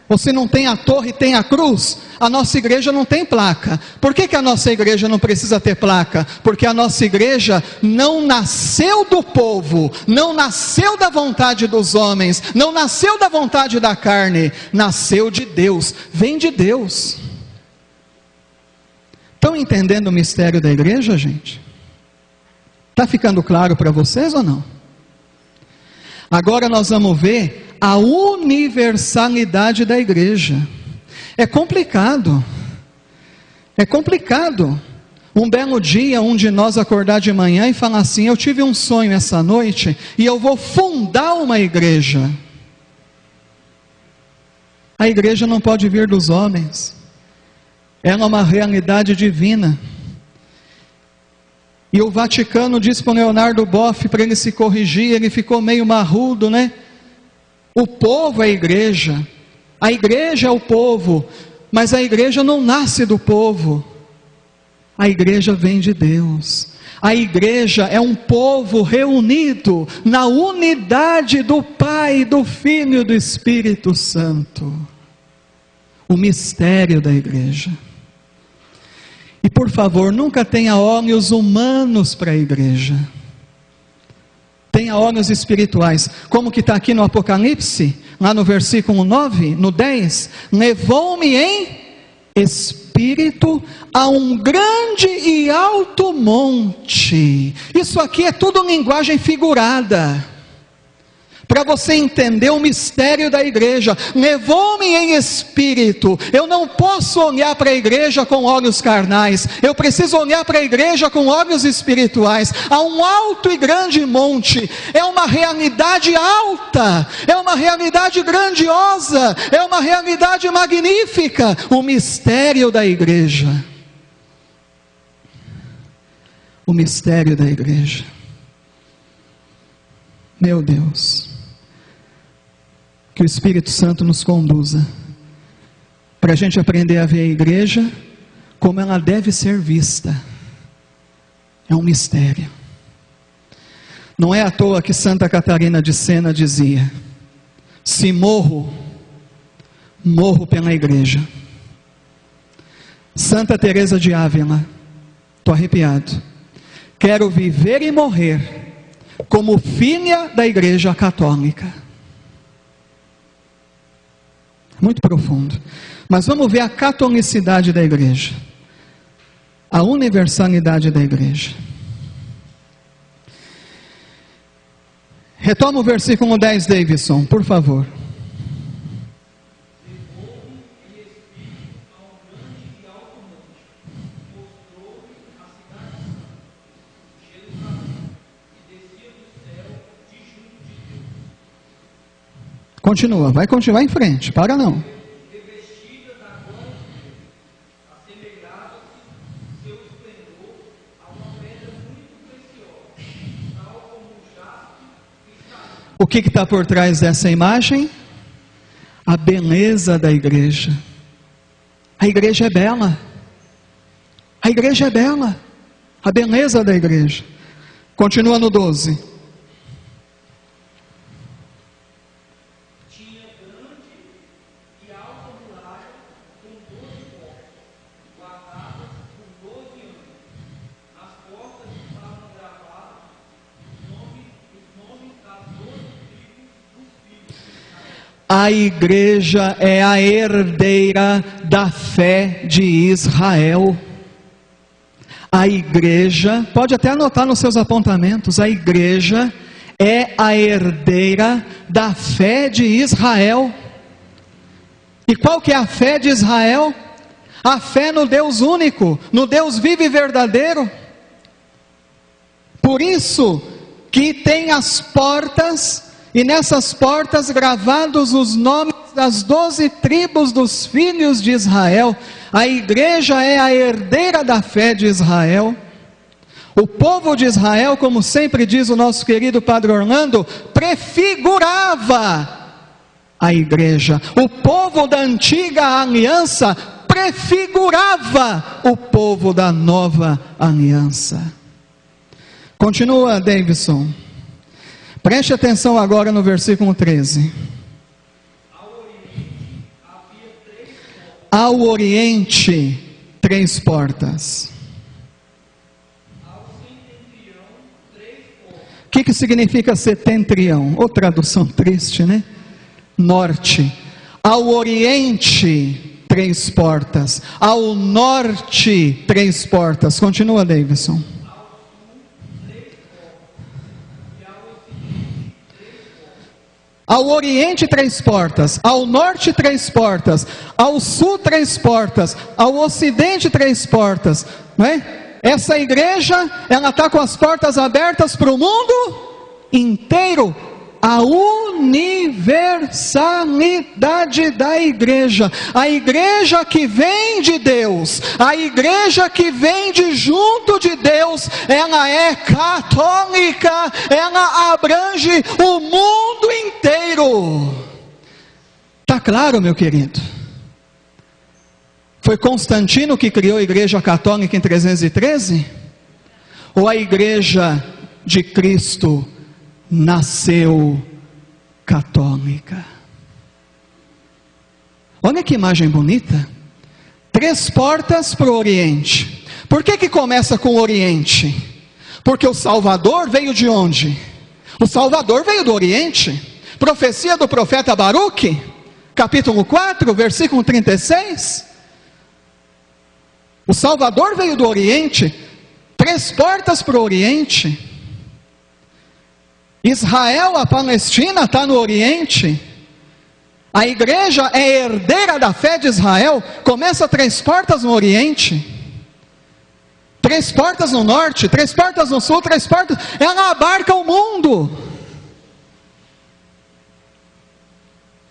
Ou se não tem a torre, tem a cruz? a nossa igreja não tem placa. Por que a nossa igreja não precisa ter placa? Porque a nossa igreja não nasceu do povo, não nasceu da vontade dos homens, não nasceu da vontade da carne, nasceu de Deus, vem de Deus. Estão entendendo o mistério da igreja, gente? Está ficando claro para vocês ou não? Agora nós vamos ver a universalidade da igreja. É complicado. É complicado. Um belo dia, um de nós acordar de manhã e falar assim: eu tive um sonho essa noite e eu vou fundar uma igreja. A igreja não pode vir dos homens. Ela é uma realidade divina. E o Vaticano disse para o Leonardo Boff, para ele se corrigir, ele ficou meio marrudo, né? O povo é a igreja é o povo, mas a igreja não nasce do povo, a igreja vem de Deus. A igreja é um povo reunido na unidade do Pai, do Filho e do Espírito Santo. O mistério da igreja. E por favor, nunca tenha olhos humanos para a igreja. Tenha olhos espirituais. Como que está aqui no Apocalipse, lá no versículo 9, no 10. Levou-me em espírito a um grande e alto monte. Isso aqui é tudo linguagem figurada. Para você entender o mistério da igreja. Levou-me em espírito. Eu não posso olhar para a igreja com olhos carnais. Eu preciso olhar para a igreja com olhos espirituais. Há um alto e grande monte. É uma realidade alta. É uma realidade grandiosa. É uma realidade magnífica. O mistério da igreja. O mistério da igreja. Meu Deus. Que o Espírito Santo nos conduza, para a gente aprender a ver a igreja, como ela deve ser vista. É um mistério. Não é à toa que Santa Catarina de Sena dizia: se morro, morro pela igreja. Santa Teresa de Ávila, estou arrepiado, quero viver e morrer como filha da igreja católica. Muito profundo. Mas vamos ver a catolicidade da igreja. A universalidade da igreja. Retoma o versículo 10, Davidson, por favor. Continua, vai continuar em frente, para não. Revestida da glória de Deus, assemelhava-se seu esplendor a uma pedra muito preciosa, tal como o jaspe cristalino. O que está por trás dessa imagem? A beleza da igreja. A igreja é bela. A igreja é bela. A beleza da igreja. Continua no 12. A igreja é a herdeira da fé de Israel. A igreja, pode até anotar nos seus apontamentos, a igreja é a herdeira da fé de Israel. E qual que é a fé de Israel? A fé no Deus único, no Deus vivo e verdadeiro. Por isso que tem as portas, e nessas portas gravados os nomes das 12 tribos dos filhos de Israel. A igreja é a herdeira da fé de Israel. O povo de Israel, como sempre diz o nosso querido Padre Orlando, prefigurava a igreja. O povo da antiga aliança prefigurava o povo da nova aliança. Continua, Davidson. Preste atenção agora no versículo 13. Ao oriente, 3 portas. O que significa setentrião? Ou tradução triste, né? Norte. Ao oriente, 3 portas. Ao norte, 3 portas. Continua, Davidson. Ao oriente 3 portas, ao norte 3 portas, ao sul 3 portas, ao ocidente 3 portas, não é? Essa igreja, ela está com as portas abertas para o mundo inteiro. A universalidade da igreja, a igreja que vem de Deus, a igreja que vem de junto de Deus, ela é católica, ela abrange o mundo inteiro. Está claro, meu querido? Foi Constantino que criou a igreja católica em 313? Ou a igreja de Cristo nasceu católica? Olha que imagem bonita. 3 portas para o oriente. Por que começa com o oriente? Porque o Salvador veio de onde? O Salvador veio do oriente. Profecia do profeta Baruque, capítulo 4, versículo 36. O Salvador veio do oriente. 3 portas para o oriente. Israel, a Palestina, está no oriente. A igreja é herdeira da fé de Israel. Começa 3 portas no oriente, 3 portas no norte, 3 portas no sul, 3 portas. Ela abarca o mundo.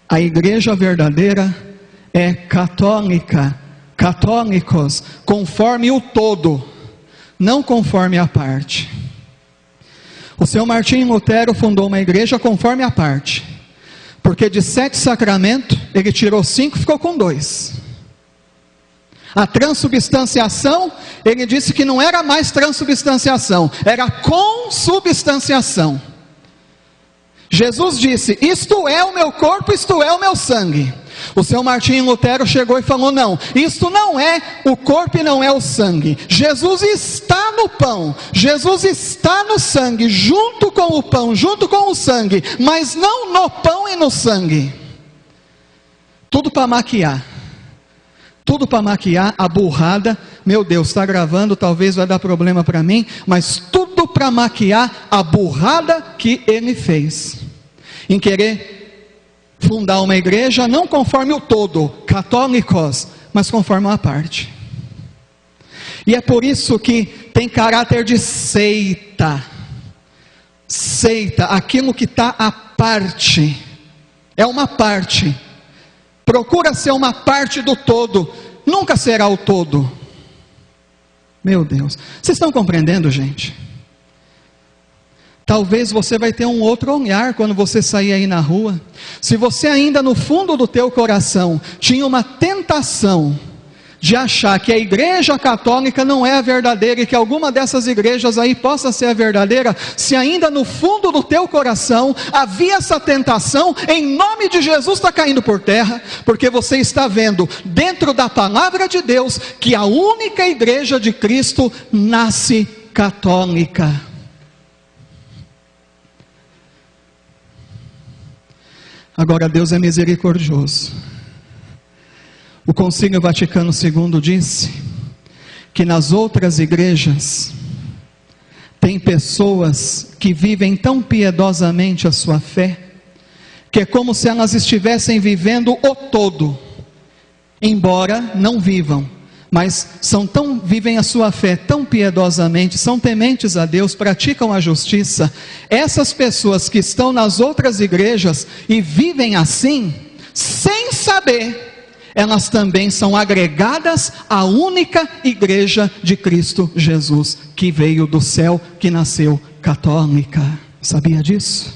A igreja verdadeira é católica, católicos, conforme o todo, não conforme a parte. O seu Martinho Lutero fundou uma igreja conforme a parte, porque de 7 sacramentos, ele tirou 5 e ficou com 2. A transubstanciação, ele disse que não era mais transubstanciação, era consubstanciação. Jesus disse: isto é o meu corpo, isto é o meu sangue. O seu Martinho Lutero chegou e falou: não, isto não é o corpo e não é o sangue. Jesus está no pão, Jesus está no sangue, junto com o pão, junto com o sangue, mas não no pão e no sangue. Tudo para maquiar. Tudo para maquiar a burrada. Meu Deus, está gravando, talvez vai dar problema para mim, mas tudo para maquiar a burrada que ele fez, em querer fundar uma igreja não conforme o todo, católicos, mas conforme uma parte. E é por isso que tem caráter de seita. Seita, aquilo que está à parte, é uma parte. Procura ser uma parte do todo, nunca será o todo. Meu Deus, vocês estão compreendendo, gente? Talvez você vai ter um outro olhar quando você sair aí na rua. Se você ainda no fundo do teu coração tinha uma tentação de achar que a igreja católica não é a verdadeira e que alguma dessas igrejas aí possa ser a verdadeira, se ainda no fundo do teu coração havia essa tentação, em nome de Jesus está caindo por terra, porque você está vendo dentro da palavra de Deus que a única igreja de Cristo nasce católica. Agora Deus é misericordioso. O Concílio Vaticano II disse que nas outras igrejas tem pessoas que vivem tão piedosamente a sua fé, que é como se elas estivessem vivendo o todo, embora não vivam, mas vivem a sua fé tão piedosamente, são tementes a Deus, praticam a justiça. Essas pessoas que estão nas outras igrejas e vivem assim, sem saber, elas também são agregadas à única igreja de Cristo Jesus, que veio do céu, que nasceu católica. Sabia disso?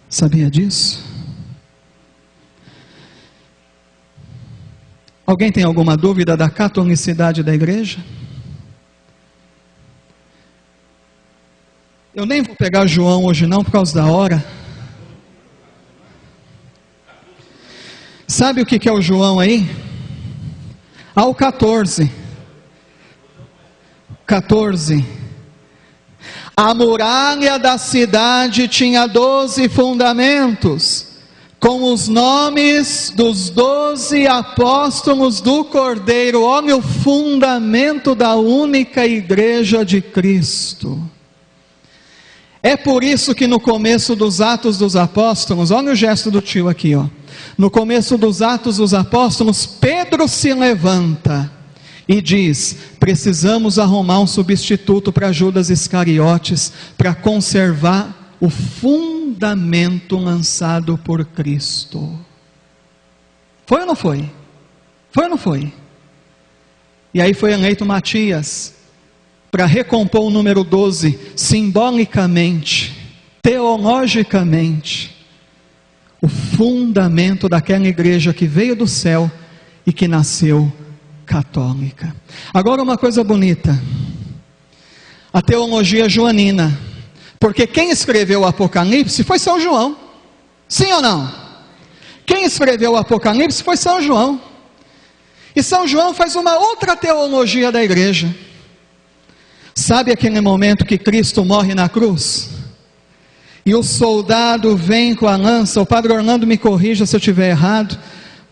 Sabia disso? Alguém tem alguma dúvida da catolicidade da igreja? Eu nem vou pegar João hoje não, por causa da hora. Sabe o que é o João aí? Ao 14. 14. A muralha da cidade tinha 12 fundamentos, com os nomes dos 12 apóstolos do Cordeiro. Olha o fundamento da única igreja de Cristo. É por isso que no começo dos Atos dos Apóstolos, olha o gesto do tio aqui, ó. No começo dos Atos dos Apóstolos, Pedro se levanta e diz: precisamos arrumar um substituto para Judas Iscariotes, para conservar o fundamento lançado por Cristo. Foi ou não foi? Foi ou não foi? E aí foi eleito Matias, para recompor o número 12, simbolicamente, teologicamente, o fundamento daquela igreja que veio do céu e que nasceu católica. Agora uma coisa bonita, a teologia joanina, porque quem escreveu o Apocalipse foi São João, sim ou não? Quem escreveu o Apocalipse foi São João, e São João faz uma outra teologia da igreja. Sabe aquele momento que Cristo morre na cruz? E o soldado vem com a lança, o padre Orlando me corrija se eu estiver errado,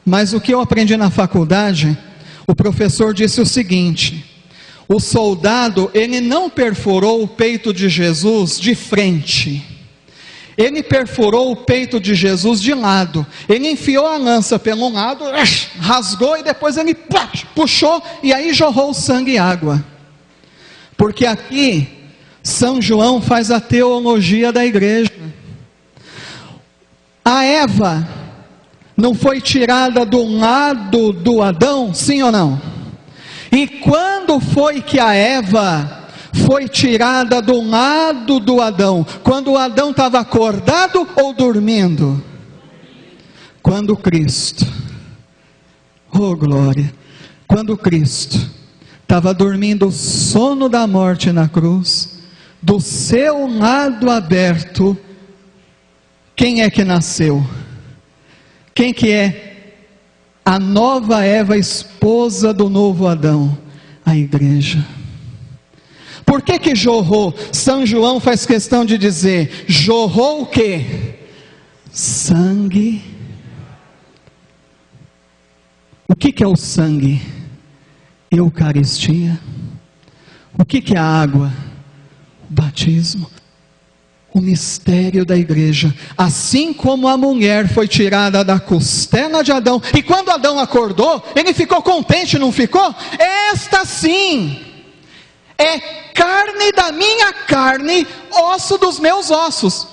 mas o que eu aprendi na faculdade, o professor disse o seguinte: o soldado, ele não perfurou o peito de Jesus de frente, ele perfurou o peito de Jesus de lado, ele enfiou a lança pelo lado, rasgou e depois ele puxou e aí jorrou sangue e água. Porque aqui São João faz a teologia da igreja. A Eva não foi tirada do lado do Adão, sim ou não? E quando foi que a Eva foi tirada do lado do Adão? Quando o Adão estava acordado ou dormindo? Quando Cristo, oh glória, quando Cristo estava dormindo o sono da morte na cruz, do seu lado aberto, quem é que nasceu? Quem que é a nova Eva, esposa do novo Adão? A igreja. Por que jorrou? São João faz questão de dizer, jorrou o quê? Sangue. O que é o sangue? Eucaristia. O que é a água? O batismo. O mistério da igreja. Assim como a mulher foi tirada da costela de Adão, e quando Adão acordou, ele ficou contente, não ficou? Esta sim é carne da minha carne, osso dos meus ossos.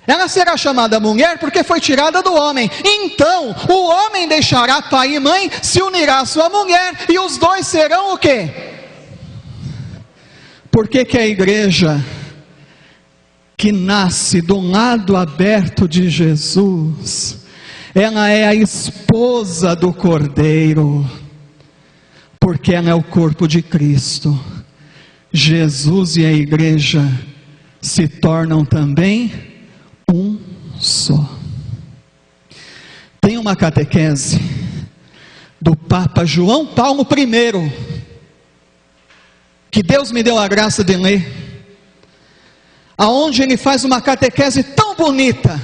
Ela será chamada mulher porque foi tirada do homem. Então o homem deixará pai e mãe, se unirá à sua mulher, e os dois serão o quê? Por que a igreja que nasce do lado aberto de Jesus, ela é a esposa do Cordeiro? Porque ela é o corpo de Cristo. Jesus e a igreja se tornam também um só. Tem uma catequese do Papa João Paulo I, que Deus me deu a graça de ler, aonde ele faz uma catequese tão bonita,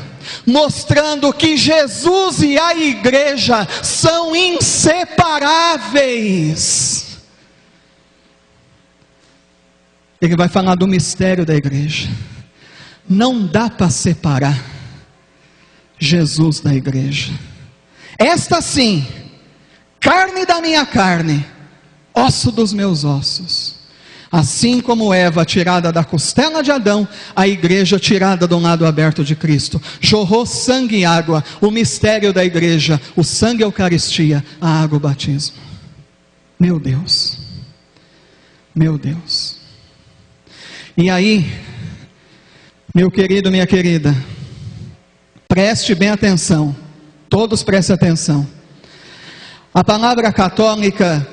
mostrando que Jesus e a igreja são inseparáveis. Ele vai falar do mistério da igreja. Não dá para separar Jesus da igreja. Esta sim, carne da minha carne, osso dos meus ossos. Assim como Eva tirada da costela de Adão, a igreja tirada do lado aberto de Cristo. Jorrou sangue e água, o mistério da igreja, o sangue, a Eucaristia, a água, o batismo. Meu Deus, meu Deus. E aí, meu querido, minha querida, preste bem atenção, todos prestem atenção. A palavra católica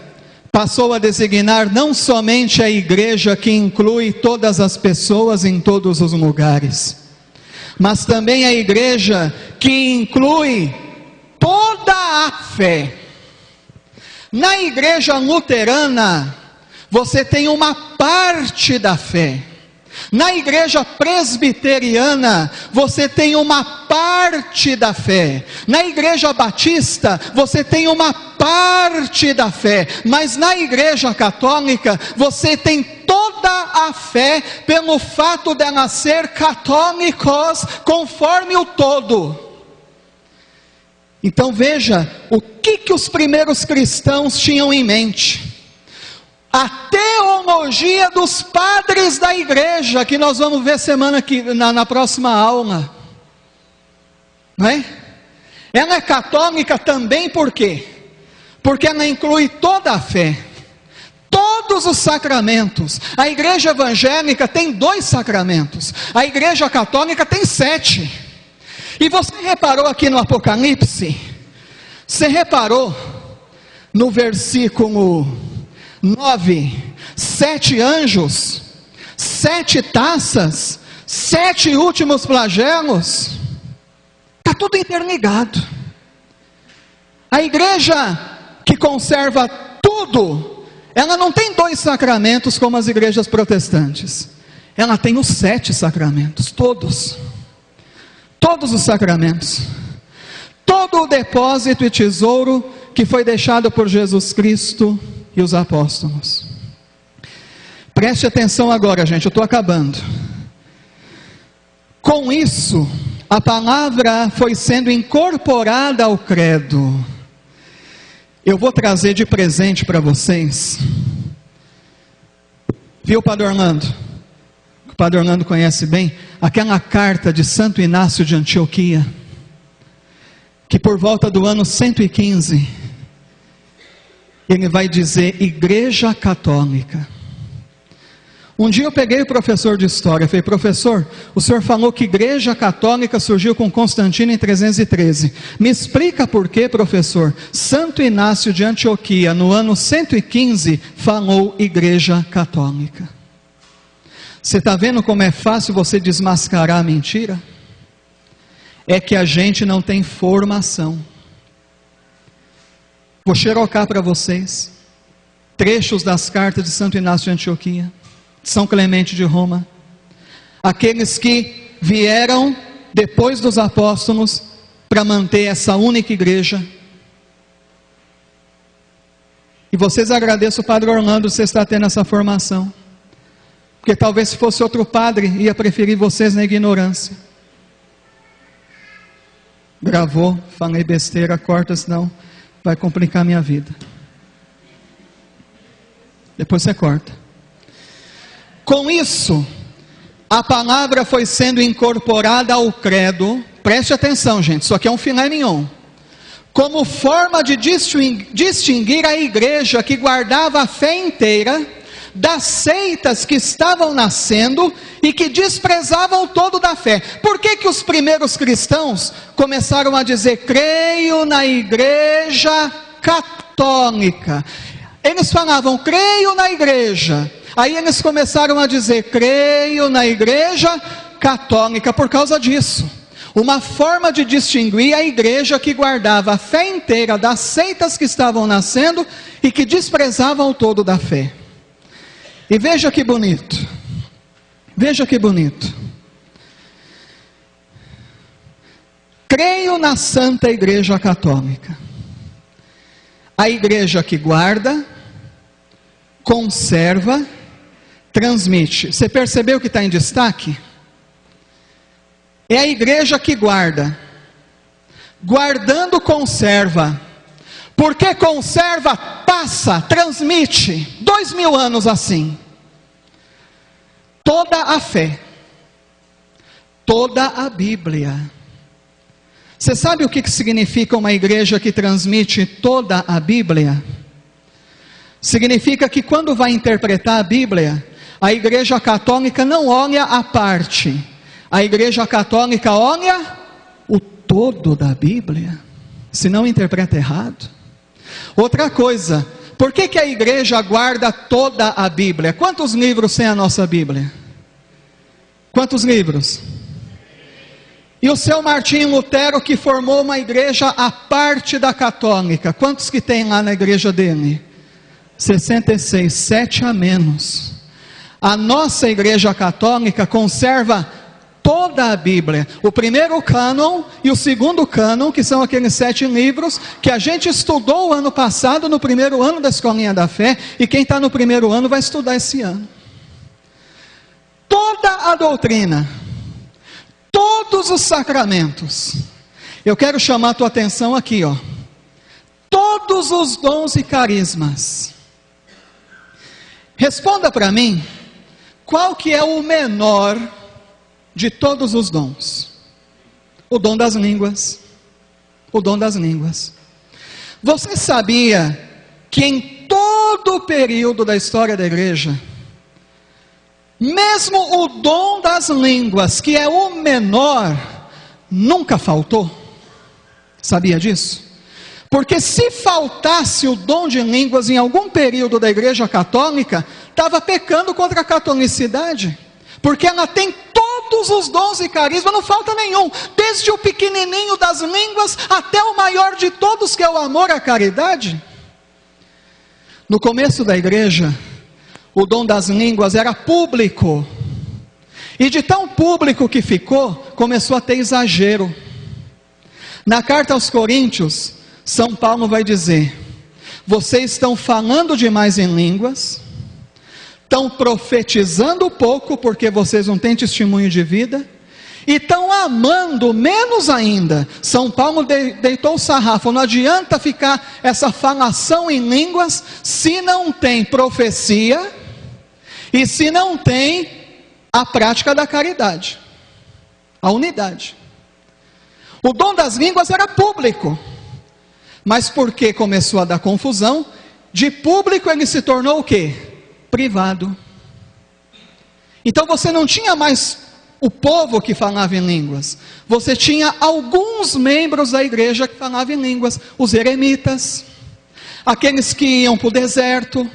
passou a designar não somente a igreja que inclui todas as pessoas em todos os lugares, mas também a igreja que inclui toda a fé. Na igreja luterana, você tem uma parte da fé. Na igreja presbiteriana, você tem uma parte da fé. Na igreja batista, você tem uma parte da fé. Mas na igreja católica, você tem toda a fé, pelo fato dela ser católicos, conforme o todo. Então veja, o que os primeiros cristãos tinham em mente? A teologia dos padres da igreja, que nós vamos ver na próxima aula, não é? Ela é católica também por quê? Porque ela inclui toda a fé, todos os sacramentos. A igreja evangélica tem 2 sacramentos, a igreja católica tem 7. E você reparou aqui no Apocalipse? Você reparou no versículo 9, 7 anjos, 7 taças, 7 últimos flagelos? Está tudo interligado. A igreja que conserva tudo, ela não tem 2 sacramentos como as igrejas protestantes. Ela tem os 7 sacramentos, todos os sacramentos, todo o depósito e tesouro que foi deixado por Jesus Cristo e os apóstolos. Preste atenção agora, gente, eu estou acabando. Com isso, a palavra foi sendo incorporada ao credo. Eu vou trazer de presente para vocês, viu, Padre Orlando? O Padre Orlando conhece bem aquela carta de Santo Inácio de Antioquia, que por volta do ano 115, ele vai dizer Igreja Católica. Um dia eu peguei o professor de história, falei: professor, o senhor falou que Igreja Católica surgiu com Constantino em 313, me explica por que, professor, Santo Inácio de Antioquia no ano 115 falou Igreja Católica? Você está vendo como é fácil você desmascarar a mentira? É que a gente não tem formação. Vou xerocar para vocês trechos das cartas de Santo Inácio de Antioquia, São Clemente de Roma, aqueles que vieram depois dos apóstolos para manter essa única igreja. E vocês agradeçam o Padre Orlando, você está tendo essa formação, porque talvez se fosse outro padre, ia preferir vocês na ignorância. Gravou, falei besteira, corta, senão vai complicar a minha vida. Depois você corta. Com isso, a palavra foi sendo incorporada ao credo. Preste atenção, gente, isso aqui é um filé mignon. Como forma de distinguir a igreja que guardava a fé inteira das seitas que estavam nascendo e que desprezavam todo da fé. Por que os primeiros cristãos começaram a dizer: creio na igreja católica? Eles falavam: creio na igreja. Aí eles começaram a dizer: creio na igreja católica, por causa disso. Uma forma de distinguir a igreja que guardava a fé inteira das seitas que estavam nascendo e que desprezavam o todo da fé. E veja que bonito, veja que bonito. Creio na Santa Igreja Católica, a igreja que guarda, conserva, transmite. Você percebeu que está em destaque? É a igreja que guarda, guardando conserva, porque conserva, passa, transmite, 2000 anos assim, toda a fé, toda a Bíblia. Você sabe o que significa uma igreja que transmite toda a Bíblia? Significa que quando vai interpretar a Bíblia, a igreja católica não olha a parte, a igreja católica olha o todo da Bíblia, senão interpreta errado. Outra coisa, por que a igreja guarda toda a Bíblia? Quantos livros tem a nossa Bíblia? Quantos livros? E o seu Martinho Lutero, que formou uma igreja à parte da católica. Quantos que tem lá na igreja dele? 66, 7 a menos. A nossa igreja católica conserva toda a Bíblia, o primeiro cânon e o segundo cânon, que são aqueles 7 livros que a gente estudou o ano passado, no primeiro ano da Escolinha da Fé, e quem está no primeiro ano vai estudar esse ano. Toda a doutrina, todos os sacramentos. Eu quero chamar a tua atenção aqui, ó. Todos os dons e carismas. Responda para mim, qual que é o menor de todos os dons? O dom das línguas. O dom das línguas. Você sabia que em todo o período da história da igreja, mesmo o dom das línguas, que é o menor, nunca faltou? Sabia disso? Porque se faltasse o dom de línguas em algum período da igreja católica, estava pecando contra a catolicidade. Porque ela tem todos os dons e carismas, não falta nenhum. Desde o pequenininho das línguas até o maior de todos, que é o amor à caridade. No começo da igreja, o dom das línguas era público. E de tão público que ficou, começou a ter exagero. Na carta aos Coríntios, São Paulo vai dizer: vocês estão falando demais em línguas, estão profetizando pouco porque vocês não têm testemunho de vida, e estão amando menos ainda. São Paulo deitou o sarrafo. Não adianta ficar essa falação em línguas se não tem profecia e se não tem a prática da caridade, a unidade. O dom das línguas era público, mas porque começou a dar confusão, de público ele se tornou o quê? Privado. Então você não tinha mais o povo que falava em línguas, você tinha alguns membros da igreja que falavam em línguas, os eremitas, aqueles que iam para o deserto,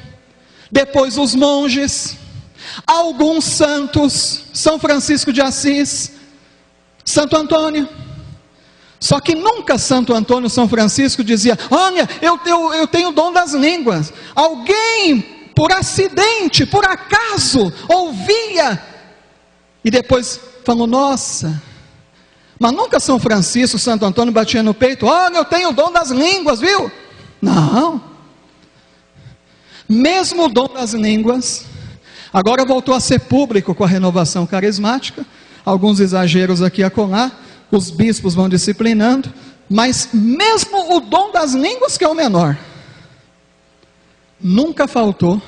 depois os monges, alguns santos, São Francisco de Assis, Santo Antônio. Só que nunca Santo Antônio, São Francisco dizia: olha, eu tenho o dom das línguas. Alguém, por acidente, por acaso, ouvia, e depois falou: nossa. Mas nunca São Francisco, Santo Antônio batia no peito: olha, eu tenho o dom das línguas, viu? Não. Mesmo o dom das línguas, agora voltou a ser público com a renovação carismática, alguns exageros aqui e acolá, os bispos vão disciplinando, mas mesmo o dom das línguas, que é o menor, nunca faltou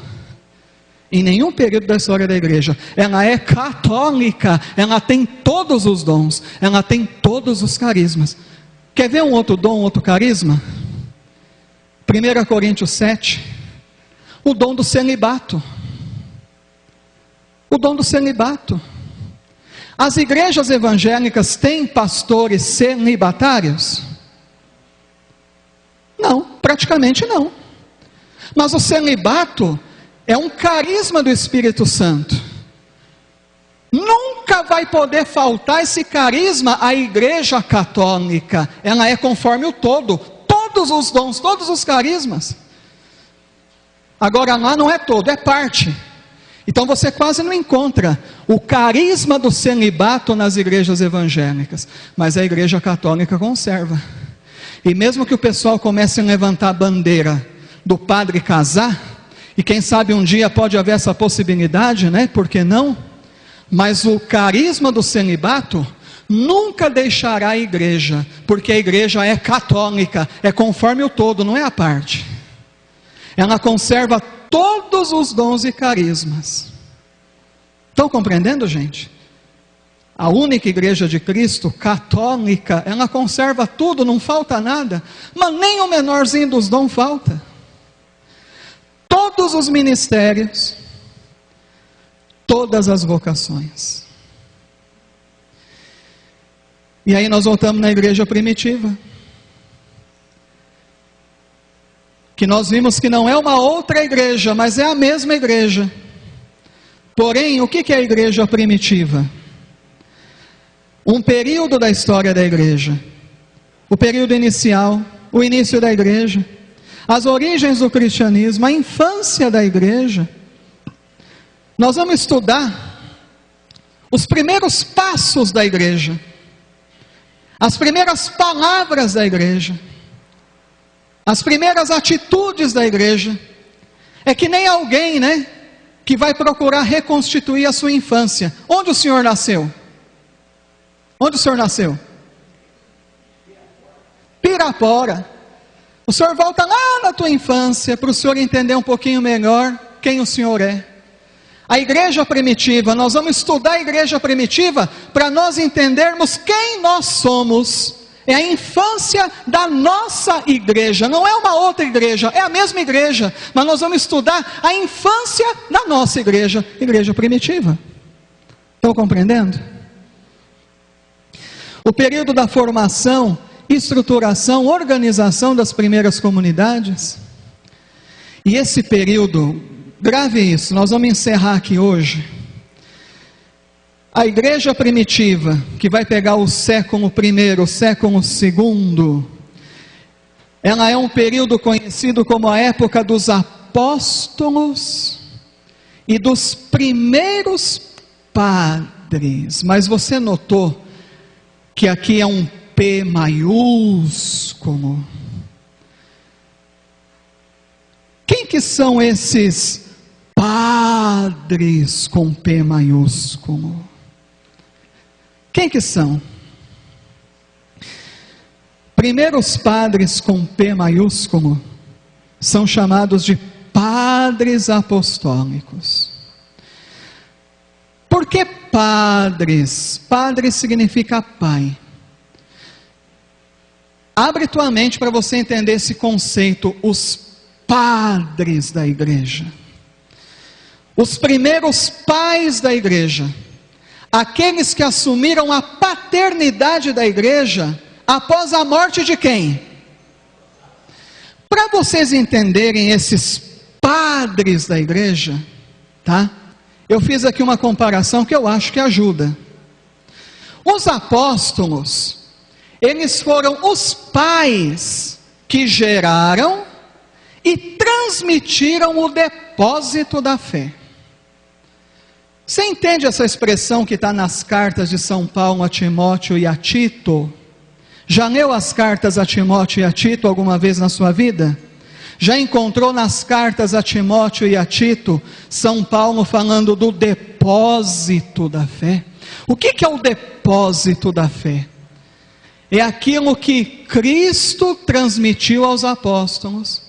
em nenhum período da história da igreja. Ela é católica, ela tem todos os dons, ela tem todos os carismas. Quer ver um outro dom, outro carisma? 1 Coríntios 7, o dom do celibato. O dom do celibato. As igrejas evangélicas têm pastores celibatários? Não, praticamente não. Mas o celibato é um carisma do Espírito Santo. Nunca vai poder faltar esse carisma à igreja católica. Ela é conforme o todo, todos os dons, todos os carismas. Agora lá não é todo, é parte. Então você quase não encontra o carisma do celibato nas igrejas evangélicas, mas a igreja católica conserva. E mesmo que o pessoal comece a levantar a bandeira do padre casar, e quem sabe um dia pode haver essa possibilidade, né? Por que não? Mas o carisma do celibato nunca deixará a igreja, porque a igreja é católica, é conforme o todo, não é a parte. Ela conserva todos os dons e carismas. Estão compreendendo, gente? A única igreja de Cristo, católica, ela conserva tudo, não falta nada, mas nem o menorzinho dos dons falta. Todos os ministérios, todas as vocações. E aí nós voltamos na igreja primitiva, que nós vimos que não é uma outra igreja, mas é a mesma igreja. Porém, o que é a igreja primitiva? um período da história da igreja, o período inicial, o início da igreja, as origens do cristianismo, a infância da igreja. Nós vamos estudar os primeiros passos da igreja, as primeiras palavras da igreja, as primeiras atitudes da igreja. É que nem alguém, né, que vai procurar reconstituir a sua infância. Onde o senhor nasceu? Onde o senhor nasceu? Pirapora. O senhor volta lá na tua infância, para o senhor entender um pouquinho melhor quem o senhor é. A igreja primitiva, nós vamos estudar a igreja primitiva, para nós entendermos quem nós somos. É a infância da nossa igreja, não é uma outra igreja, é a mesma igreja, mas nós vamos estudar a infância da nossa igreja, igreja primitiva. Estão compreendendo? O período da formação, estruturação, organização das primeiras comunidades. E esse período, grave isso, nós vamos encerrar aqui hoje. A igreja primitiva, que vai pegar o século I, o século II, ela é um período conhecido como a época dos apóstolos e dos primeiros padres. Mas você notou que aqui é um P maiúsculo. Quem que são esses padres com P maiúsculo? Quem que são? Primeiros padres com P maiúsculo são chamados de padres apostólicos. Por que padres? Padre significa pai. Abre tua mente para você entender esse conceito, os padres da igreja. Os primeiros pais da igreja. Aqueles que assumiram a paternidade da igreja após a morte de quem? Para vocês entenderem esses padres da igreja, tá? Eu fiz aqui uma comparação que eu acho que ajuda. Os apóstolos, eles foram os pais que geraram e transmitiram o depósito da fé. Você entende essa expressão que está nas cartas de São Paulo a Timóteo e a Tito? Já leu as cartas a Timóteo e a Tito alguma vez na sua vida? Já encontrou nas cartas a Timóteo e a Tito, São Paulo falando do depósito da fé? O que é o depósito da fé? É aquilo que Cristo transmitiu aos apóstolos.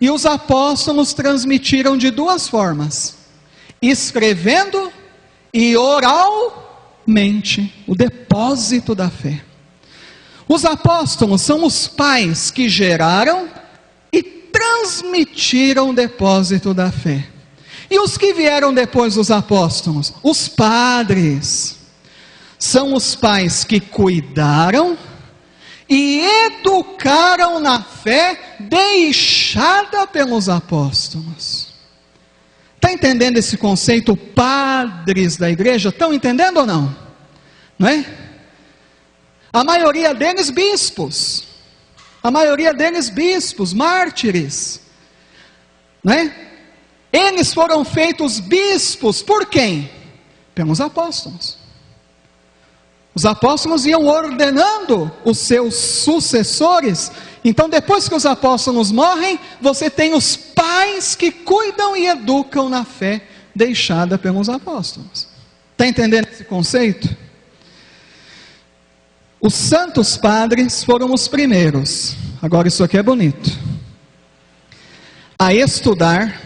E os apóstolos transmitiram de duas formas: escrevendo e oralmente, o depósito da fé. Os apóstolos são os pais que geraram e transmitiram o depósito da fé. E os que vieram depois dos apóstolos? Os padres. São os pais que cuidaram e educaram na fé deixada pelos apóstolos. Está entendendo esse conceito, padres da igreja? Estão entendendo ou não? Não é? A maioria deles bispos. A maioria deles bispos, mártires. Não é? Eles foram feitos bispos por quem? Pelos apóstolos. Os apóstolos iam ordenando os seus sucessores. Então, depois que os apóstolos morrem, você tem os pais que cuidam e educam na fé deixada pelos apóstolos. Está entendendo esse conceito? Os santos padres foram os primeiros. Agora isso aqui é bonito. A estudar,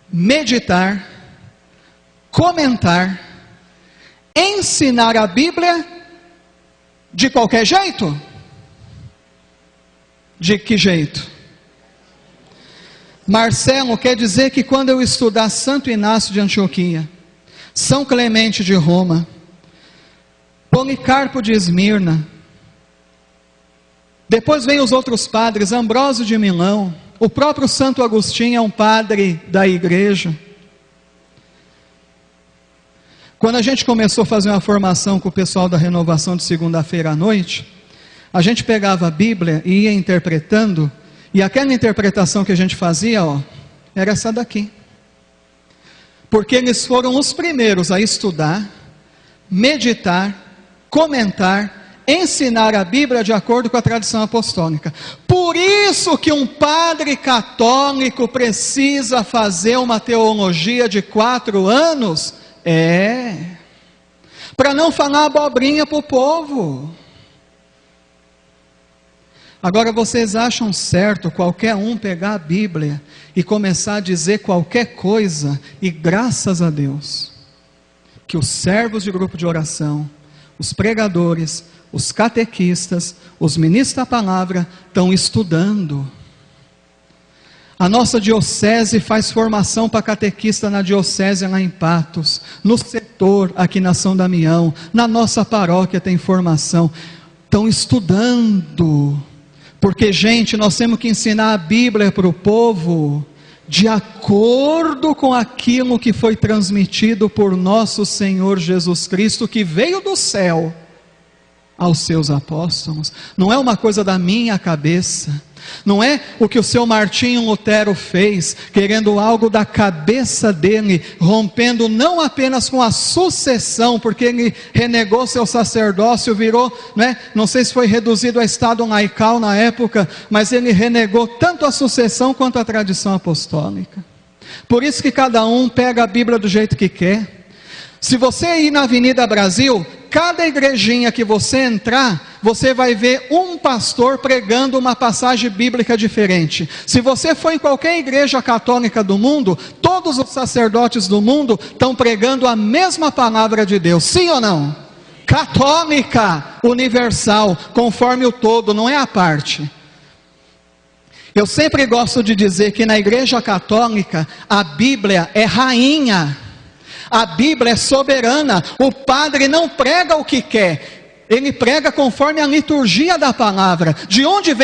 meditar, comentar, ensinar a Bíblia de qualquer jeito? De que jeito? Marcelo, quer dizer que quando eu estudar Santo Inácio de Antioquia, São Clemente de Roma, Policarpo de Esmirna, depois vem os outros padres, Ambrósio de Milão, o próprio Santo Agostinho é um padre da igreja. Quando a gente começou a fazer uma formação com o pessoal da renovação de segunda-feira à noite, a gente pegava a Bíblia e ia interpretando, e aquela interpretação que a gente fazia, era essa daqui. Porque eles foram os primeiros a estudar, meditar, comentar, ensinar a Bíblia de acordo com a tradição apostólica. Por isso que um padre católico precisa fazer uma teologia de 4 anos, para não falar abobrinha para o povo. Agora vocês acham certo qualquer um pegar a Bíblia e começar a dizer qualquer coisa, e graças a Deus, que os servos de grupo de oração, os pregadores, os catequistas, os ministros da palavra estão estudando. A nossa diocese faz formação para catequista na diocese lá em Patos, no setor aqui na São Damião, na nossa paróquia tem formação. Estão estudando, porque gente, nós temos que ensinar a Bíblia para o povo, de acordo com aquilo que foi transmitido por nosso Senhor Jesus Cristo, que veio do céu aos seus apóstolos. Não é uma coisa da minha cabeça, não é o que o seu Martinho Lutero fez, querendo algo da cabeça dele, rompendo não apenas com a sucessão, porque ele renegou seu sacerdócio, virou, não sei se foi reduzido a estado laical na época, mas ele renegou tanto a sucessão quanto a tradição apostólica. Por isso que cada um pega a Bíblia do jeito que quer. Se você ir na Avenida Brasil, cada igrejinha que você entrar, você vai ver um pastor pregando uma passagem bíblica diferente. Se você for em qualquer igreja católica do mundo, todos os sacerdotes do mundo estão pregando a mesma palavra de Deus, sim ou não? Católica, universal, conforme o todo, não é a parte. Eu sempre gosto de dizer que na igreja católica, a Bíblia é rainha. A Bíblia é soberana. O padre não prega o que quer, ele prega conforme a liturgia da palavra. De onde vem